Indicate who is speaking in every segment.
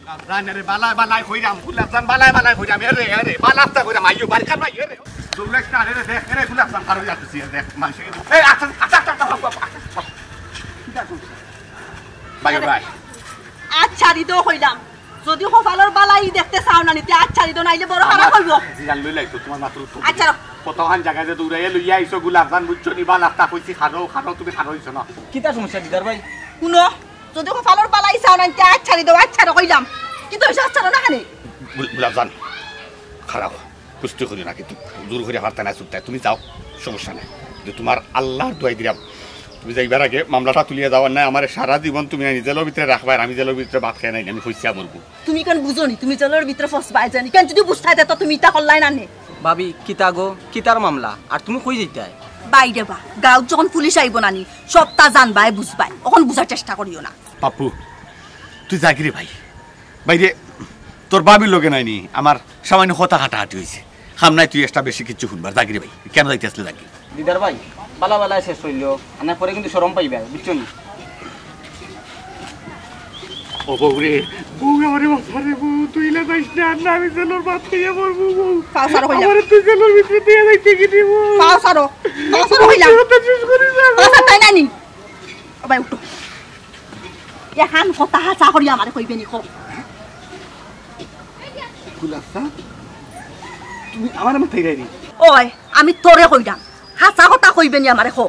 Speaker 1: জানারে বালাই বালাই কইরাম গুলাবজান বালাই বালাই কইরাম এরে এরে বালাস্তা কইরাম আইও বারকার ভাই এরে দুলেকটা রে দেখ এরে গুলাবজান পারো যাচ্ছি দেখ মানসি এই আচ্ছা ভাই ভাই
Speaker 2: আচ্ছা দিতো কইলাম যদি কপালের বালাই দেখতে চাও না নিতে আচ্ছা দিতো নাইলে বড় খারাপ হইব
Speaker 1: জিরান লই লাইতো তোমার মাত্র
Speaker 2: আচ্ছা
Speaker 1: কতখান জায়গায় যে দৌড়াইয়া লইয়া আইছো গুলাবজান বুঝছো নি বালাস্তা কইছি খারো খারো তুমি খারো হইছো না
Speaker 3: কিতা সমস্যা দিদার ভাই
Speaker 2: শুনো যদি কপালের বালাই চাও না নিতে আচ্ছা দিতো আচ্ছা কইলাম কিন্তু আচ্ছা না খানে
Speaker 1: গুলাবজান খারাপ কুস্তি করি না কিন্তু দূর করে হারতে না চুপতে তুমি যাও সমস্যা নাই কিন্তু তোমার আল্লাহর দোয়াই দিলাম তুমি যাইবার আগে মামলাটা তুলিয়ে যাওয়ার নাই আমার সারা জীবন তুমি জেলের ভিতরে রাখবার আমি জেলের ভিতরে ভাত খাই নাই আমি হইছিয়া মরবো
Speaker 2: তুমি কেন বুঝো নি তুমি জেলের ভিতরে ফসবাই জানি কেন যদি বুঝতাই তো তুমি তা করলাই না নে
Speaker 3: ভাবি কিতা গো কিতার মামলা আর তুমি কই যাইতাই
Speaker 2: বাইরে বা গাঁও যখন পুলিশ আইব নানি সবটা জানবাই বুঝবাই এখন বুঝার চেষ্টা করিও না
Speaker 1: পাপ্পু তুই জাগিরে ভাই বাইরে তোর বাবির লোকে নাইনি আমার সামান্য কথা হাঁটাহাঁটি হয়েছে খাম নাই তুই একটা বেশি কিছু শুনবার জাগিরে ভাই কেন যাইতে আসলে জাগি
Speaker 3: দিদার ভাই বালা বালা শেষ হইল আনার পরে কিন্তু শরম পাইবা বুঝছো নি
Speaker 1: ও বউ রে বউ আমারে বাসারে বউ তুই লা যাইস না আর আমি জেলের ভাত খাইয়া মরবো বউ
Speaker 2: পাউসারো হইলা
Speaker 1: আমারে তুই জেলের ভিতরে দিয়ে যাইতে কি দিব
Speaker 2: পাউসারো হইলা পাউসার তাই নানি ভাই উঠো এখন কথা হাসা করি আমারে কইবে নি কো
Speaker 1: গুলাসা তুমি আমার মাথায় রাইনি
Speaker 2: ওই আমি তোরে কইলাম হাসা কথা কইবে নি আমারে কো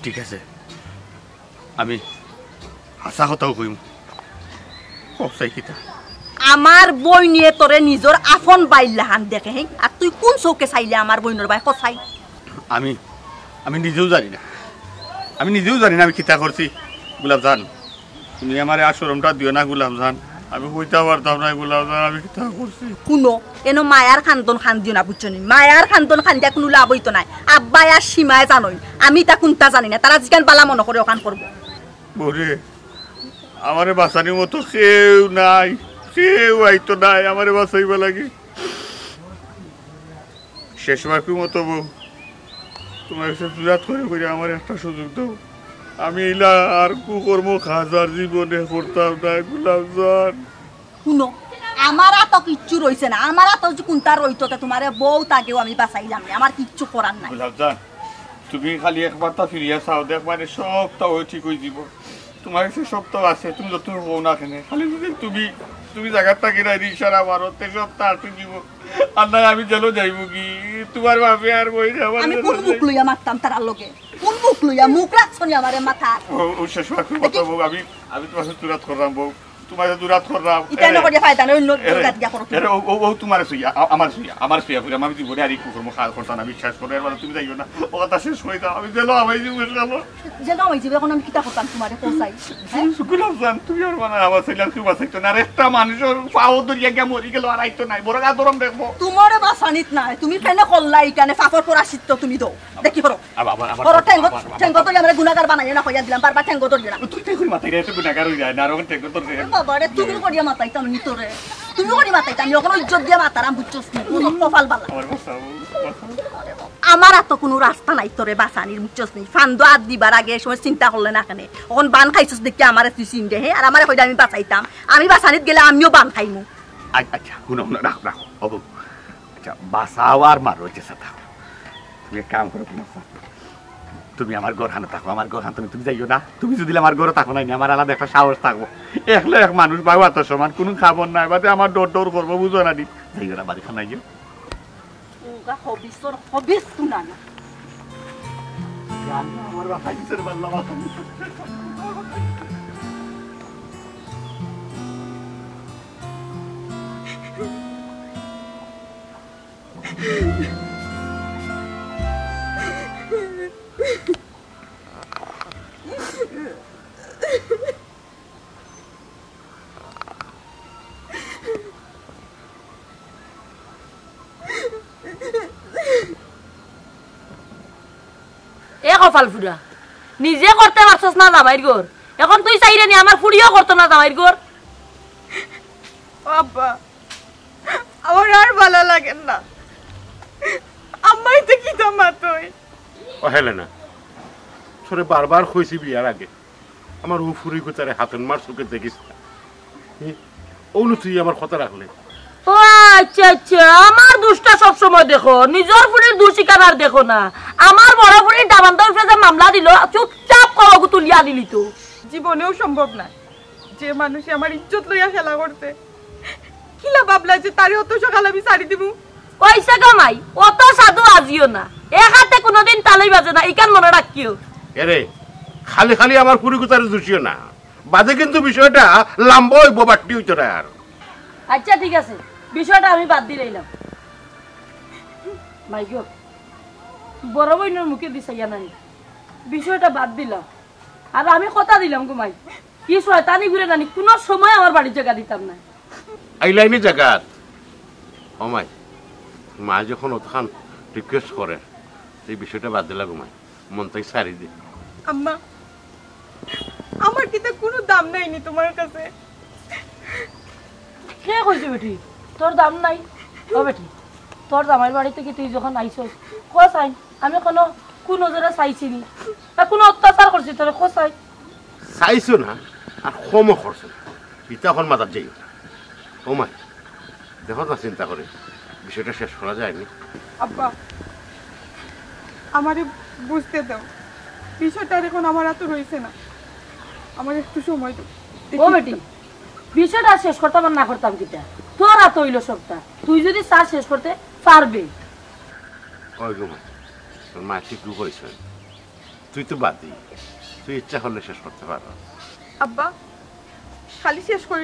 Speaker 1: ঠিক আছে আমি হাসা কথাও কইম সবসাই কিতা
Speaker 2: আমার বই নিয়ে তোরে নিজর আফন বাইলাহান দেখে হে আর তুই কোন চৌকে চাইলে আমার বইনর ভাই কসাই
Speaker 1: আমি নিজেও জানি না আমি কিতা করছি গুলাবজান তুমি আমারে আশরমটা দিও না গুলাবজান আমি কইতে পারতাম না গুলাবজান আমি কিতা করছি
Speaker 2: কোনো এনো মায়ার খান্দন খান দিও না বুঝছো নি মায়ার খান্দন খান দিয়া কোনো লাভ হইতো নাই আব্বাই আর সীমায় জানোই আমি তা কোনটা জানি না তারা জিকান বালা মনে করে ওখান করবো
Speaker 1: বরে আমারে বাঁচানির মতো কেউ আইতো নাই আমারে বাঁচাইবা লাগে শেষ বাকি মতো বউ তোমার কাছে জুরাত করে আমার একটা সুযোগ দাও আমি এলা আর কুকর্ম খাজার জীবনে করতাম না গুলাবজান
Speaker 2: শুনো আমার তো কিচ্ছু রইছে না আমার তো যে কোনটা রইতো তোমারে বউ তাকেও আমি বাঁচাইলাম না আমার কিচ্ছু করার নাই
Speaker 1: গুলাবজান তুমি খালি একবার তা ফিরিয়া চাও দেখ মানে সবটাও ঠিক হয়ে দিব তোমার কাছে সবটাও আছে তুমি যত বউ না কেনে খালি যদি তুমি জায়গাটা কিনা রিক্সার আমারও সবটা আর তুমি দিব আর নাই আমি যেন যাইব কি তোমার বাপে আর বই
Speaker 2: আমি কোন মুখ লইয়া মারতাম তার লোকে কোন মুখ লইয়া মুখ রাখছো নি আমারে মাথা
Speaker 1: ও শেষ বাকি মতো বউ আমি তোমার সাথে দূরাত করলাম বউ তোমার দূরাত করলাম
Speaker 2: এটা না করিয়া ফায়দা নাই অন্য দূরাত গিয়া করো
Speaker 1: আরে ও তোমার সুইয়া আমার সুইয়া পুরা আমি জীবনে আর কুকুর মুখ করতাম না বিশ্বাস করে এবার তুমি যাইও না ও কথা শেষ হয়ে যাও আমি যেন আমি জীবন গেল
Speaker 2: যেন আমি জীবন এখন আমি কিতা করতাম তোমারে পৌঁছাই
Speaker 1: গুলাবজান তুমি আর মানে আমার ছেলে কি বাঁচাইতো না আর একটা মানুষের পাও দরিয়া গিয়া মরি গেল আর আইতো নাই বড় গা দরম দেখবো
Speaker 2: তোমারে বাঁচানিত নাই তুমি কেনে করলা ইকানে ফাফর পরা সিদ্ধ তুমি দাও দেখি করো করো ঠেঙ্গ তো আমরা গুনাহগার বানাই না কইয়া দিলাম বারবার ঠেঙ্গ তো দিলাম
Speaker 1: তুই ঠেঙ্গুর মাথায় রে তুই গুনাহগার হই যায় না আর ঠেঙ্গ তো রে
Speaker 2: বাবারে তুমি করিয়া মাতাইতাম নি তোরে তুমি করি মাতাইতাম আমি ওখানে ইজ্জত দিয়া মাতারাম বুঝছস না কপাল বালা আমার তো কোনো রাস্তা নাই তোরে বাঁচানির বুঝছস নি ফান্দো আদ দিবার আগে সময় চিন্তা করলে না কেনে এখন বান খাইছস দেখি আমারে তুই চিনতে হে আর আমারে কইলা আমি বাঁচাইতাম আমি বাঁচানিত গেলে আমিও বান খাইমু
Speaker 1: আচ্ছা শুনো রাখো বাবু আচ্ছা বাঁচাও আর মারো যে সাথে তুমি এক কাম করো তুমি আমার ঘর হানো থাকো আমার ঘর হান তুমি যাইও না তুমি যদি আমার ঘরে থাকো নাই আমার আলাদা একটা সাহস থাকবো একলে এক মানুষ বাবু এত সমান কোনো খাবার নাই বাদে আমার ডর করবো বুঝো না দি যাইও না বাড়ি খানাই যাও
Speaker 2: হবিস শুনা না
Speaker 1: আমার বাসা কিসের বাল্লা বাসা
Speaker 4: কপাল ফুরা নিজে করতে পারছস না জামাইর ঘর এখন তুই চাইরে নি আমার ফুড়িও করতো না জামাইর ঘর
Speaker 5: আব্বা আমার আর ভালো লাগে না আম্মাই তো কি মাতই
Speaker 6: ও হেলেনা তোরে বারবার কইছি বিয়ার আগে আমার উফুরি কোতারে হাতন মার চোখে দেখিস ওনু তুই আমার কথা রাখলে
Speaker 4: ও আচ্ছা আচ্ছা আমার দুষ্টা সব সময় দেখো নিজের ফুলির দুশিকার আর দেখো না আমার বড় ফুলির ডাবান্তর ফেজে মামলা দিল চুপচাপ করো তুলিয়া দিলি তো
Speaker 5: জীবনেও সম্ভব না যে মানুষ আমার ইজ্জত লইয়া খেলা করতে কিলা বাবলা যে তারে অত সকাল আমি ছাড়ি দিব
Speaker 4: পয়সা কামাই অত সাধু আজিও না এক হাতে কোনোদিন তালাই বাজে না ইকান মনে রাখিও
Speaker 6: এরে খালি খালি আমার পুরিকুতারে দোষিও না বাদে কিন্তু বিষয়টা লম্বা হইব বাট্টি হইতো না আর
Speaker 4: আচ্ছা ঠিক আছে বিষয়টা আমি বাদ দিয়ে রইলাম মাইগো বড় বইনের মুখে দিছাইয়া নাই বিষয়টা বাদ দিলাম আর আমি কথা দিলাম গো মাই কি শয়তানি ঘুরে জানি কোনো সময় আমার বাড়ির জায়গা দিতাম না
Speaker 6: আইলাইনি জায়গাত মাই মা যখন ওখান রিকোয়েস্ট করে এই বিষয়টা বাদ দিলা ঘুমাই মন তাই সারি দে
Speaker 5: আম্মা আমার কি তা কোনো দাম নাইনি তোমার কাছে
Speaker 4: কে কইছে বেটি তোর দাম নাই ও বেটি তোর জামাইর বাড়িতে কি তুই যখন আইছস কোসাই আমি কোনো কোন নজরে চাইছিনি না কোনো অত্যাচার করছি তোর কোসাই
Speaker 6: চাইছো না আর কম করছো ইটা এখন মাথার যাই ও মাই দেখো না চিন্তা করে বিষয়টা শেষ করা যায়নি
Speaker 5: আব্বা আমারে বুঝতে দাও বিষয়টা এখন আমার এত রইছে না আমার একটু সময় দাও
Speaker 4: ও বেটি বিষয়টা শেষ করতাম আর না করতাম কিটা তোর হাত হইল সবটা তুই যদি চা শেষ করতে পারবে
Speaker 6: ওই গো মাই তোর মা ঠিক করেছে তুই তো বাদ দিই তুই ইচ্ছা করলে শেষ করতে পারো
Speaker 5: আব্বা খালি শেষ করে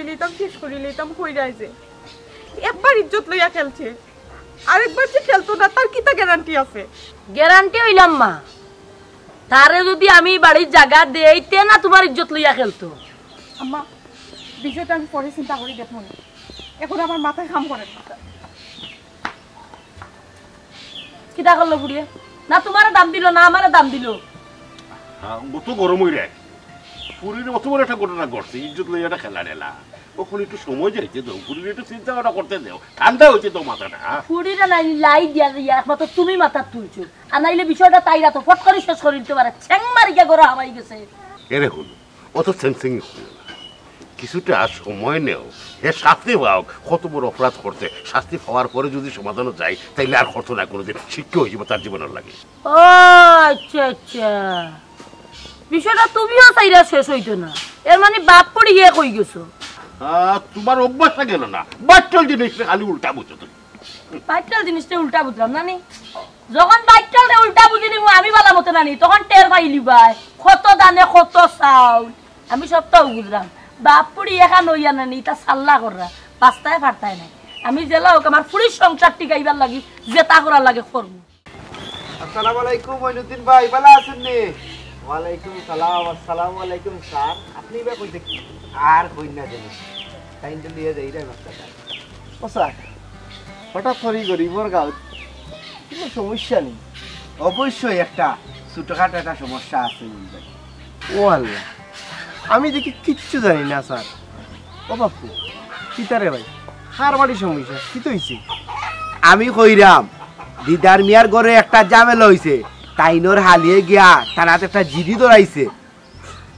Speaker 5: লইতাম কই যায় যে একবার ইজ্জত লইয়া খেলছে আরেকবার যে খেলতো না তার কিতা গ্যারান্টি আছে
Speaker 4: গ্যারান্টি হইলাম মা তারে যদি আমি বাড়ির জায়গা দেই তে না তোমার ইজ্জত লইয়া খেলতো
Speaker 5: আম্মা বিষয়টা আমি পরে চিন্তা করি দেখুন এখন আমার মাথায় কাম করে না
Speaker 4: কিতা করলো বুড়িয়ে না তোমার দাম দিল না আমার দাম দিল
Speaker 6: তো গরম হয়ে যায় পুরীর অত বড় একটা ঘটনা ঘটছে ইজ্জত লইয়া একটা খেলা নেলা ওখানে একটু সময় যাইতে দাও পুরীর একটু চিন্তা ভাবনা করতে দাও ঠান্ডা হয়েছে তো মাথাটা
Speaker 4: ফুড়িটা নাই লাই দিয়া দিয়া একমাত্র তুমি মাথা তুলছো আর নাইলে বিষয়টা তাইরা তো ফট করে শেষ করে দিতে পারে ছেং মারি গিয়া গড়া হামাই গেছে
Speaker 6: এরে হল অত সেন্সিং কিছুটা সময় নেও হে শাস্তি পাও কত বড় অপরাধ করতে শাস্তি পাওয়ার পরে যদি সমাধানও যায় তাইলে আর করতো না কোনোদিন শিক্ষা হয়ে যাবে তার জীবনের লাগে
Speaker 4: ও আচ্ছা আচ্ছা বিষয়টা তুমিও চাইরা শেষ হইতো না এর মানে বাপ পড়ি গিয়ে কই গেছো
Speaker 6: তোমার অভ্যাসটা গেল না বাচ্চাল জিনিসটা খালি উল্টা বুঝো তুমি
Speaker 4: বাইটাল জিনিসটা উল্টা বুঝলাম নানি যখন বাইটাল উল্টা বুঝি নিব আমি ভালো মতো নানি তখন টের পাইলি ভাই কত দানে কত চাউল আমি সবটাও বুঝলাম বাপ পুড়ি একা নইয়া নানি তা সাল্লা কররা পাস্তায় ফাটতায় নাই আমি জেলা হোক আমার পুরীর সংসার টিকাইবার লাগি জেতা করার লাগে করব
Speaker 7: আসসালামু আলাইকুম মইনুদ্দিন ভাই ভালো আছেন নি ওয়ালাইকুম সালাম আসসালামু আলাইকুম স্যার আপনি বা কইতে কি আর কই না জানি টাইম তো লিয়ে যাই রে মাস্টার ও স্যার হঠাৎ করে গরিবর গাঁও কোনো সমস্যা নেই অবশ্যই একটা ছোটখাটো একটা সমস্যা আছে ভাই ও আল্লাহ আমি দেখি কিচ্ছু জানি না স্যার ও বাপু কিতারে ভাই কার বাড়ির সমস্যা কি তো হইছে
Speaker 8: আমি কইরাম দিদার মিয়ার ঘরে একটা ঝামেলা হইছে তাইনোর হালিয়ে গিয়া থানাতে একটা জিডি ধরাইছে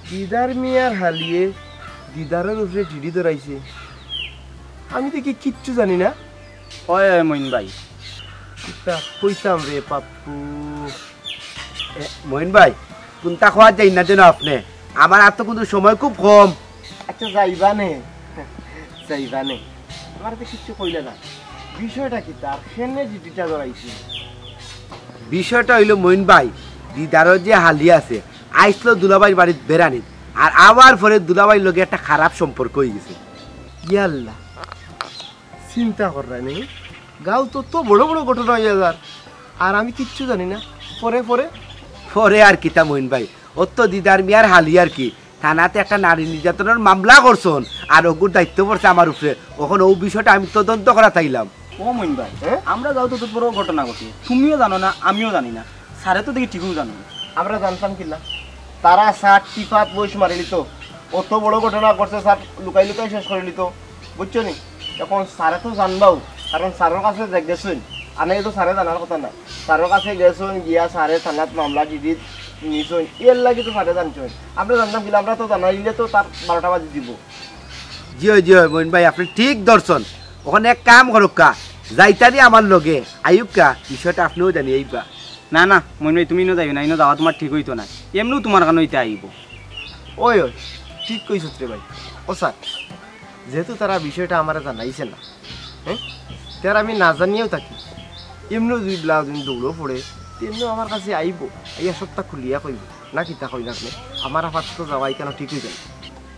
Speaker 7: দিদার মিয়ার হালিয়ে দিদারের উপরে জিডি ধরাইছে আমি দেখি কিচ্ছু জানি না
Speaker 3: হয় মইন ভাই
Speaker 7: কিতা কইতাম রে পাপ্পু
Speaker 8: মহিন ভাই কোনটা খাওয়া যাই না যেন আপনি আমার আর তো কিন্তু সময় খুব কম
Speaker 7: আচ্ছা যাইবানে আমার তো কিচ্ছু কইলে না বিষয়টা কি তার সেনে জিডিটা ধরাইছে
Speaker 8: বিষয়টা হইল মহিন ভাই দিদারও যে হালি আছে আইসলো দুলাভাই বাড়ির বেড়ানি আর আবার পরে দুলাভাই লগে একটা খারাপ সম্পর্ক হয়ে গেছে
Speaker 7: ইয়াল্লা চিন্তা করাই নেই গাঁও তো বড় বড় ঘটনা হয়ে যার আর আমি কিচ্ছু জানি না পরে পরে
Speaker 8: পরে আর কিতা মহিন ভাই ওর তো দিদার মিয়ার হালি আর কি থানাতে একটা নারী নির্যাতনের মামলা করছন আর ওগুর দায়িত্ব পড়ছে আমার উপরে ওখানে ও বিষয়টা আমি তদন্ত করা চাইলাম
Speaker 3: ও মইন ভাই আমরা যাও তো তোর বড় ঘটনা ঘটে তুমিও জানো না আমিও জানি না স্যারে তো দেখি ঠিকও জানো না
Speaker 7: আমরা জানতাম কিনা তারা 60 টিপাত বয়স মারি নিত অত বড় ঘটনা করছে স্যার লুকাই লুকাই শেষ করে নিত বুঝছো নি এখন স্যারে তো জানবাও কারণ স্যারের কাছে গেছেন আনে তো স্যারে জানার কথা না স্যারের কাছে গেছেন গিয়া স্যারে থানাত মামলা দিদি নিছেন এর লাগে তো স্যারে জানছেন আমরা জানতাম কিনা আমরা তো জানাইলে তো তার 12টা বাজে দিব
Speaker 8: জিও জিও মইন ভাই আপনি ঠিক দর্শন ওখানে এক কাম করুক কা যাইতারি আমার লগে আইব কা বিষয়টা আপনিও জানি এইবা
Speaker 3: না না মইন ভাই তুমি ইনো যাইবে না ইনো যাওয়া তোমার ঠিক হইতো না এমনিও তোমার কারণে হইতে আইব
Speaker 7: ওই ওই ঠিক কইছত রে ভাই ও স্যার যেহেতু তারা বিষয়টা আমার জানাইছে না হ্যাঁ তার আমি না জানিয়েও থাকি এমনিও দুই ব্লাউজ দৌড়ও পড়ে তেমনিও আমার কাছে আইব এই সপ্তাহ খুলিয়া কইব না কিতা কই না আপনি আমার আপাতত যাওয়াই কেন ঠিক হয়ে যায়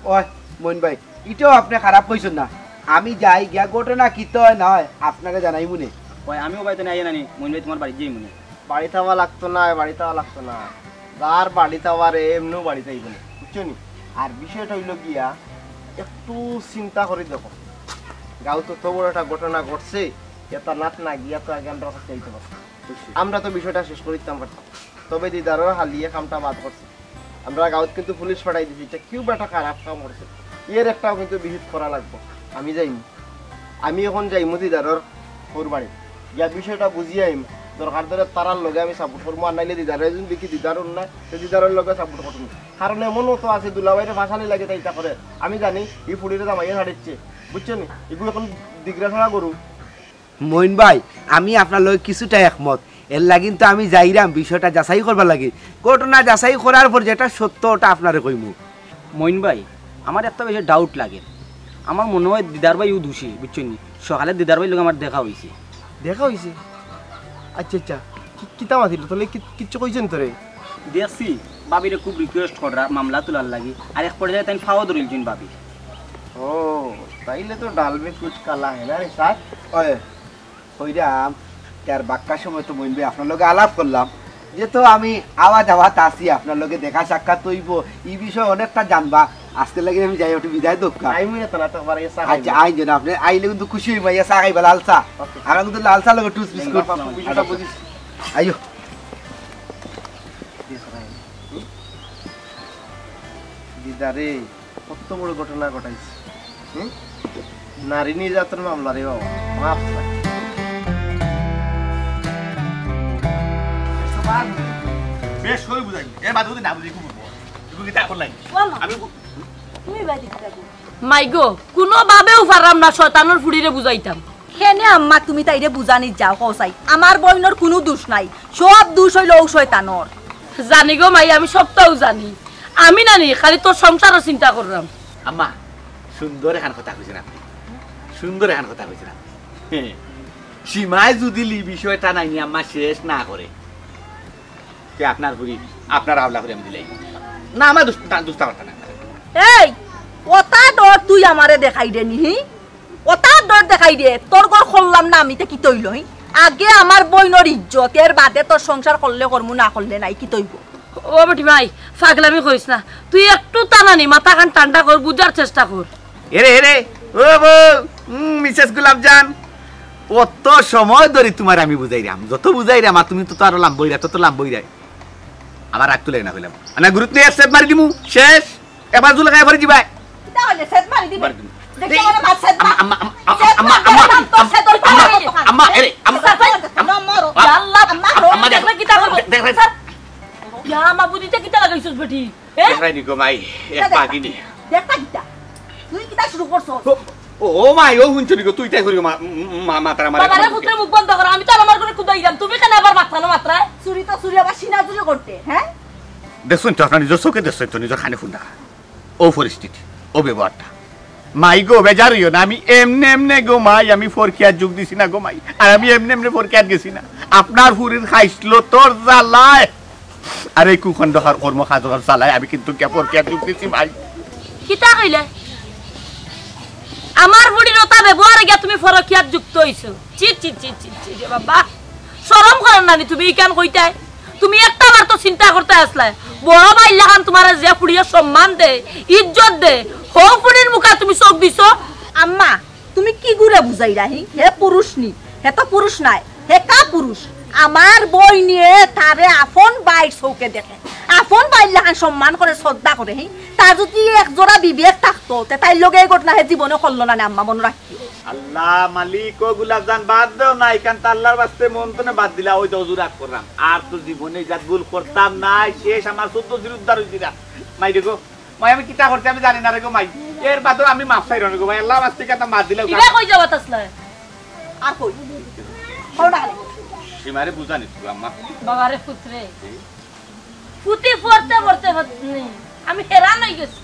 Speaker 8: ওই মইন ভাই এটাও আপনি খারাপ কইছেন না আমি যাই গিয়া ঘটনা কি তো হয় না হয় আপনাকে জানাই মনে
Speaker 3: ওই আমিও বাইতে নাই জানি মইন ভাই তোমার বাড়ি যাই মনে
Speaker 7: বাড়িতে হওয়া লাগতো না বাড়িতে হওয়া লাগতো না যার বাড়িতে হওয়ার এমনিও বাড়িতে আইব না বুঝছো নি আর বিষয়টা হইল গিয়া একটু চিন্তা করে দেখো গাঁও তো বড় একটা ঘটনা ঘটছে এটা নাট না গিয়া তো আগে আমরা চাইতে পারতাম আমরা তো বিষয়টা শেষ করে দিতাম পারতাম তবে দিদারও হালিয়ে কামটা বাদ করছে আমরা গাঁত কিন্তু পুলিশ পাঠাই দিছি এটা কিউ একটা খারাপ কাম করছে এর একটাও কিন্তু বিহিত করা লাগবে আমি যাইনি আমি এখন যাইমু দিদারর ওর বাড়ি গিয়া বিষয়টা বুঝিয়ে আইম দরকার ধরে তারার লগে আমি সাপোর্ট করবো আর নাইলে দিদারে যদি দেখি দিদারও না তো দিদারের লগে সাপোর্ট করবো কারণ এমনও তো আছে দুলাভাইরে ভাসানি লাগে তাই তা করে আমি জানি এই ফুলিরে জামাইয়া ছাড়িচ্ছে বুঝছো নি এগুলো এখন দিগরা ছাড়া করু
Speaker 8: মইন ভাই আমি আপনার লগে কিছুটা একমত এর লাগিন তো আমি যাইরাম বিষয়টা যাচাই করবার লাগে ঘটনা যাচাই করার পর যেটা সত্য ওটা আপনারে কইমু
Speaker 3: মইন ভাই আমার একটা বেশি ডাউট লাগে আমার মনে হয় দিদার ভাই ও দোষী বুঝছেন নি সকালে দিদার ভাই লোক আমার দেখা হয়েছে
Speaker 7: দেখা হয়েছে আচ্ছা আচ্ছা কিতা মাতিল তাহলে কিচ্ছু কইছেন তোরে
Speaker 3: দেখছি বাবিরে খুব রিকোয়েস্ট করা মামলা তোলার লাগি আর এক পর্যায়ে তাই ফাওয়া ধরিলছেন বাবি
Speaker 7: ও তাইলে তো ডাল মে কুছ কালা है ना रे साथ
Speaker 8: ওই কইরাম তার বাক্কার সময় তো মইন ভাই আপনার লগে আলাপ করলাম যে তো আমি আওয়াজ আওয়াজ আসি আপনার লগে দেখা সাক্ষাৎ হইব এই বিষয়ে অনেকটা জানবা আজকে লাগে আমি যাই একটু বিদায় দোকা
Speaker 7: টাইম হই না তো পারে এসা
Speaker 8: আচ্ছা আই যেন আপনি আইলে কিন্তু খুশি হই ভাইয়া চা খাইবা লাল চা আর কিন্তু লাল চা লগে টুস বিস্কুট
Speaker 7: বিষয়টা বুঝিস
Speaker 8: আইও
Speaker 7: দিদারে কত বড় ঘটনা ঘটাইছে নারী নির্যাতন মামলা রে বাবা মাফ
Speaker 1: বেশ করে বুঝাই এ বাদ যদি না বুঝি খুব তুমি কি তা করলাই আমি
Speaker 2: তুমি বাইরে থাকো
Speaker 4: মাইগো কোনো ভাবেও পারাম না শয়তানের ফুড়িরে বুঝাইতাম
Speaker 2: কেনে আম্মা তুমি তাইরে বুঝানি যাও কসাই আমার বইনর কোনো দোষ নাই সব দোষ হইল ও শয়তানর
Speaker 4: জানি গো মাই আমি সবটাও জানি আমি নানি খালি তোর সংসারের চিন্তা করলাম
Speaker 1: আম্মা সুন্দর এখান কথা কইছেন আপনি সুন্দর এখান কথা কইছেন আপনি সীমায় যদি লি বিষয়টা নাই নি আম্মা শেষ না করে কে আপনার বুড়ি আপনার আওলা করে আমি দিলাই না আমার দুষ্টা কথা না
Speaker 2: এই ওটা ডর তুই আমারে দেখাই দে নি ওটা ডর দেখাই দে তোর ঘর খুললাম না আমি তে কি তৈল আগে আমার বইনর ইজ্জত এর বাদে তোর সংসার করলে করমু না করলে নাই কি তৈব
Speaker 4: ও বেটি ভাই পাগলামি কইস না তুই একটু টানানি মাথা খান ঠান্ডা কর বুঝার চেষ্টা কর
Speaker 1: এরে এরে ও বউ মিসেস গোলাপজান কত সময় ধরে তোমার আমি বুঝাইরাম যত বুঝাইরাম আর তুমি তো আরো লাম্বইরা তত লাম্বইরা আমার রাগ তুলে না হইলাম না গুরুত্ব নিয়ে সেট মারি দিমু শেষ এবার জুলে খাই ভরে দিবা
Speaker 2: কিটা হইলে সেট মারি দিবে দেখি
Speaker 1: এই,
Speaker 2: আমার ভাত সেট
Speaker 1: আম্মা আম্মা আম্মা এরে
Speaker 2: আম্মা মারো
Speaker 1: আ-
Speaker 2: আল্লাহ আম্মা
Speaker 1: আম্মা দেখো
Speaker 4: দেখলে কিতা করবো?
Speaker 1: দেখ
Speaker 4: ইয়া মা বুঝিতে কিতা লাগাইছস বেটি
Speaker 1: দেখাই নি গো মাই এক পাগিনি
Speaker 2: দেখা কিটা তুই কিটা শুরু করছস
Speaker 1: ও মাই ও হুনছ নি গো তুই তাই করি মাতারা মারে
Speaker 4: বাবারে পুত্রে মুখ বন্ধ কর আমি তো আমার করে কুদাইলাম তুমি কেন আবার মাথানো মাত্রায়
Speaker 2: চুরি তো চুরি আবার সিনা চুরি করতে হ্যাঁ
Speaker 1: দেখুন তো আপনার নিজের চোখে দেখছেন তো নিজের খানে ফুন্ডা ও পরিস্থিতি ও ব্যবহারটা মাই গো বেজার হইও না আমি এমনে এমনে গো মাই আমি ফরকিয়ার যুগ দিছি না গো মাই আর আমি এমনে এমনে ফরকিয়ার গেছি না আপনার ফুরির খাইছিল তোর জ্বালায় আর এই কুখণ্ড কর্ম খাজর জ্বালায় আমি কিন্তু কে ফরকিয়ার যুগ দিছি ভাই
Speaker 4: কিতা কইলে আমার বুড়ি রতা ব্যবহারে গিয়া তুমি ফরকিয়াত যুক্ত হইছো চি চি চি চি চি রে বাবা শরম করেন না তুমি কেন কইতাই তুমি একটা বার তো চিন্তা করতে আসলে বড় ভাই লাগান তোমার যে ফুড়িয়ে সম্মান দে ইজ্জত দে হো ফুড়ির মুখা তুমি চোখ দিছো
Speaker 2: আম্মা তুমি কি গুরে বুঝাই রাহি হে পুরুষ নি হে তো পুরুষ নাই হে কা পুরুষ আমার বই নিয়ে তারে আপন বাইর চৌকে দেখে আপন বাইর লাগান সম্মান করে শ্রদ্ধা করে তার যদি এক জোড়া বিবেক থাকতো তে তাই লগে এই ঘটনা হে জীবনে করলো না আম্মা মনে রাখি
Speaker 1: আল্লাহ মালিক ও গুলাবজান বাদ দাও না এখান তো আল্লাহর বাস্তে মন তো না বাদ দিলা ওই তো হুজুর রাগ করলাম আর তো জীবনে জাত ভুল করতাম না শেষ আমার 14 দিন উদ্ধার হইছিরা মাই দেখো মাই আমি কিটা করতে আমি জানি না রে গো মাই এর বাদে আমি মাফ চাই রনি গো ভাই আল্লাহ বাস্তি কথা মার দিলে
Speaker 4: ইবা কই যাবা তাসলা
Speaker 2: আর কই কোনটা খালি
Speaker 1: সীমারে বুঝানি তুই আম্মা
Speaker 4: বাবারে পুত্রে পুতি পড়তে পড়তে নেই আমি হেরান হয়ে গেছি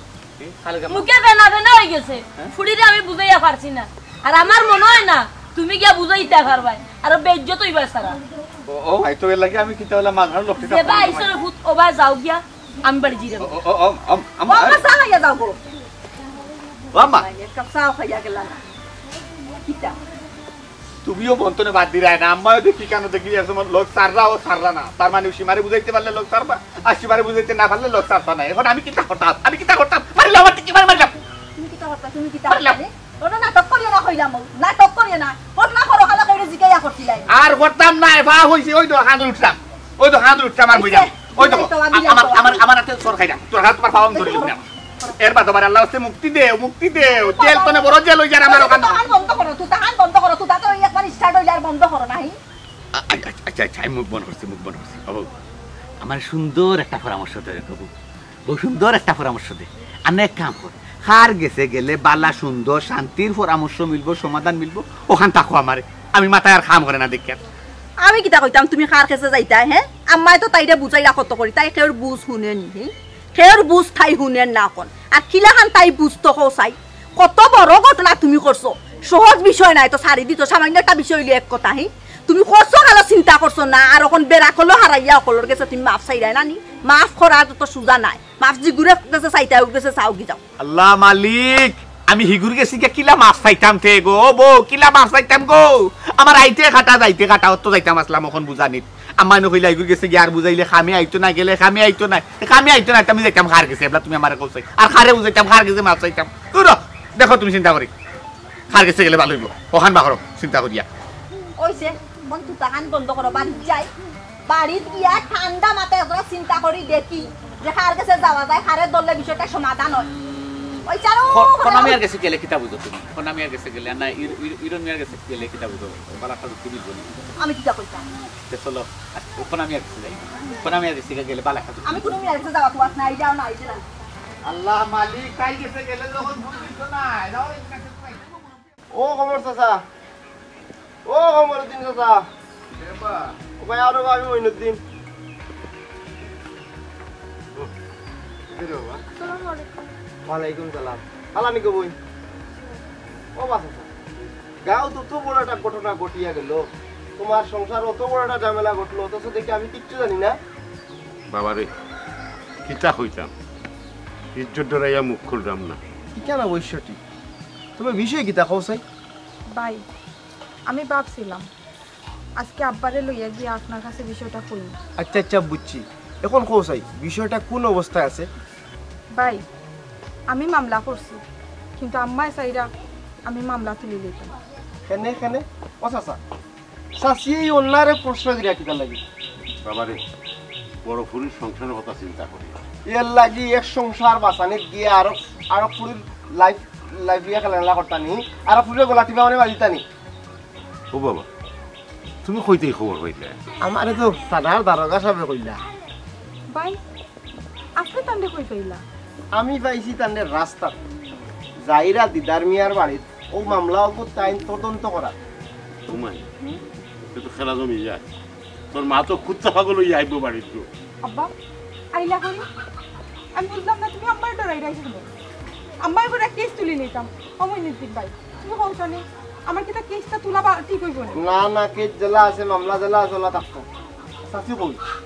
Speaker 4: মুখে বেনা বেনা হয়ে গেছে ফুড়িরে আমি বুঝাইয়া পারছি না আর আমার মনে হয় না তুমি গিয়া বুঝাইতে পারবাই আর বেজ্জত হইবা সারা
Speaker 1: ও ভাই তো এর লাগে আমি কিতা হলা মাঝার লোকটা
Speaker 4: দেবা আইসরে ভূত ওবা যাও গিয়া আমি বাড়ি জিরে
Speaker 1: ও আম্মা
Speaker 2: বাবা সালাইয়া যাও গো
Speaker 1: আম্মা
Speaker 2: এক কাপ চা খাইয়া গেলা না কিতা
Speaker 1: তুমিও বন্তনে বাদ দিরা না আম্মাও দেখি কেন দেখি এরকম লোক সাররা ও সাররা না তার মানে সীমারে বুঝাইতে পারলে লোক সারবা আর সীমারে বুঝাইতে না পারলে লোক সারবা না এখন আমি কিতা করতাম মারিলাম আমার কি মারিলাম
Speaker 2: তুমি কিতা করতা ওনা নাটক করিয়া না কইলাম নাটক করিয়া না পটনা করো হালা কইরে জিগাইয়া করছিলাই
Speaker 1: আর করতাম না এফা হইছে ওই তো হাত উঠতাম আর বুঝাম ওই তো আমার হাতে সর খাইলাম তোর হাত পা পাওয়াম ধরিলাম না এর বাদ আমার আল্লাহ হচ্ছে মুক্তি দেও জেল তনে বড় জেল হই যার আমার ওখানে
Speaker 2: তাহান বন্ধ করো তুই তো একবার স্টার্ট হইলে আর বন্ধ করো নাই
Speaker 1: আচ্ছা মুখ বন্ধ করছি বাবু আমার সুন্দর একটা পরামর্শ দে বাবু বহু সুন্দর একটা পরামর্শ দে আনে এক কাম কর হার গেলে বালা সুন্দর শান্তির পরামর্শ মিলবো সমাধান মিলবো ওখান থাকো আমারে আমি মাথায় আর কাম করে না দেখি
Speaker 2: আমি কিতা কইতাম তুমি কার কাছে যাইতা হ্যাঁ আম্মাই তো তাইরে বুঝাইলা কত করি তাই কেউর বুঝ শুনেনি হ্যাঁ কেউর বুঝ তাই শুনেন না কোন আর কিলাখান তাই বুঝতো চাই কত বড় ঘটনা তুমি করছো সহজ বিষয় নাই তো সারি দিত সামান্য একটা বিষয় লিয়ে এক কথা হ্যাঁ তুমি করছো কালো চিন্তা করছো না আর এখন বেড়া করলো হারাইয়া অকলোর গেছে তুমি মাফ চাইরাই নানি মাফ করা তো সুজা নাই মাফ জিগুরে গেছে চাইতা গেছে চাও কি যাও
Speaker 1: আল্লাহ মালিক আমি হিগুর গেছি কিলা মাছ চাইতাম তে গো বউ কিলা মাছ চাইতাম গো আমার আইতে কাটা অত যাইতাম আসলাম এখন বুঝানিত আমার নকইলা হিগুর গেছে গিয়ার বুঝাইলে খামি আইতো না গেলে খামি আইতো না আমি যাইতাম খার গেছে এবলা তুমি আমার কইছাই আর খারে বুঝাইতাম খার গেছে মাছ চাইতাম তুই দেখো তুমি চিন্তা করি খার গেছে গেলে ভালো হইব ওখান বাকরো চিন্তা করিয়া
Speaker 2: ওইছে বন্ধু তাহান বন্ধ করো বাড়িত যাই বাড়িত গিয়া ঠান্ডা মাথায় ওরা চিন্তা করি দেখি যে কার কাছে যাওয়া যায় কারের দললে বিষয়টা সমাধান হয় ওই চারো
Speaker 1: কোনামিয়ার কাছে গেলে কিতা বুঝো তুমি কোনামিয়ার কাছে গেলে না ইরনিয়ার কাছে গেলে কিতা বুঝো বালা খালু তুমি বলি
Speaker 2: আমি কিতা কইতাম
Speaker 1: চলো কোনামিয়ার কাছে যাই কোনামিয়ার কাছে গেলে বালা খালু
Speaker 2: আমি কোনো মিয়ার কাছে যাওয়া তোমার নাই যাও নাই যাও
Speaker 1: আল্লাহ মালিক কাই গেছে গেলে যখন বুঝিস না যাও
Speaker 7: ও কমর চাচা ও কমর দিন চাচা
Speaker 1: দেবা
Speaker 7: ও ভাই আরো আমি মইনুদ্দিন ওয়ালাইকুম সালাম আলানি কবই ও বাসা গাও তো বড় একটা ঘটনা ঘটিয়া গেল তোমার সংসার অত বড় একটা ঝামেলা ঘটলো অথচ দেখি আমি কিচ্ছু জানি না
Speaker 6: বাবারে কিতা হইতাম ইজ্জত ডরাইয়া মুখ খুললাম না
Speaker 7: কেন অবশ্যটি তবে বিষয় কি দেখাও চাই
Speaker 5: ভাই আমি ভাবছিলাম আজকে আব্বারে লইয়া গিয়ে আপনার কাছে বিষয়টা কই
Speaker 7: আচ্ছা বুঝছি এখন কও চাই বিষয়টা কোন অবস্থায় আছে
Speaker 5: ভাই আমি মামলা করছি কিন্তু আম্মায় চাইরা আমি মামলা তুলি লইতাম
Speaker 7: কেনে ও চাচা চাচি এই অন্যারে প্রশ্ন দিয়া কিতা লাগি
Speaker 6: বাবারে বড় ফুরির সংসারের কথা চিন্তা করি
Speaker 7: এর লাগি এক সংসার বাঁচানিত গিয়ে আরো ফুরির লাইফ ইয়া খেলা করতানি আর ফুরির গলা টিপা মানে বাজিতানি
Speaker 6: ও বাবা তুমি কইতেই খবর পাইলে
Speaker 7: আমারে তো সাধার দারোগা সাহেব কইলা
Speaker 5: ভাই আপনি তান্ডে কই পাইলা
Speaker 7: আমি পাইছি তান্ডে রাস্তা যাইরা দিদার মিয়ার বাড়িত ও মামলা ওপর তাই তদন্ত করা
Speaker 6: তোমায় সে তো খেলা জমি যায় তোর মা তো খুচ্চা পাগল হইয়া আইব বাড়ির তো
Speaker 5: আব্বা আইলা করি আমি বুঝলাম না তুমি আম্মার ডরাই রাখছো আম্মার উপর একটা কেস তুলে নিতাম অময় নিতিক ভাই তুমি কইছো নি আমার কি তা কেসটা তুলা ঠিক হইব না
Speaker 7: না কেস জেলা আছে মামলা জেলা আছে ওলা থাকতো সাথী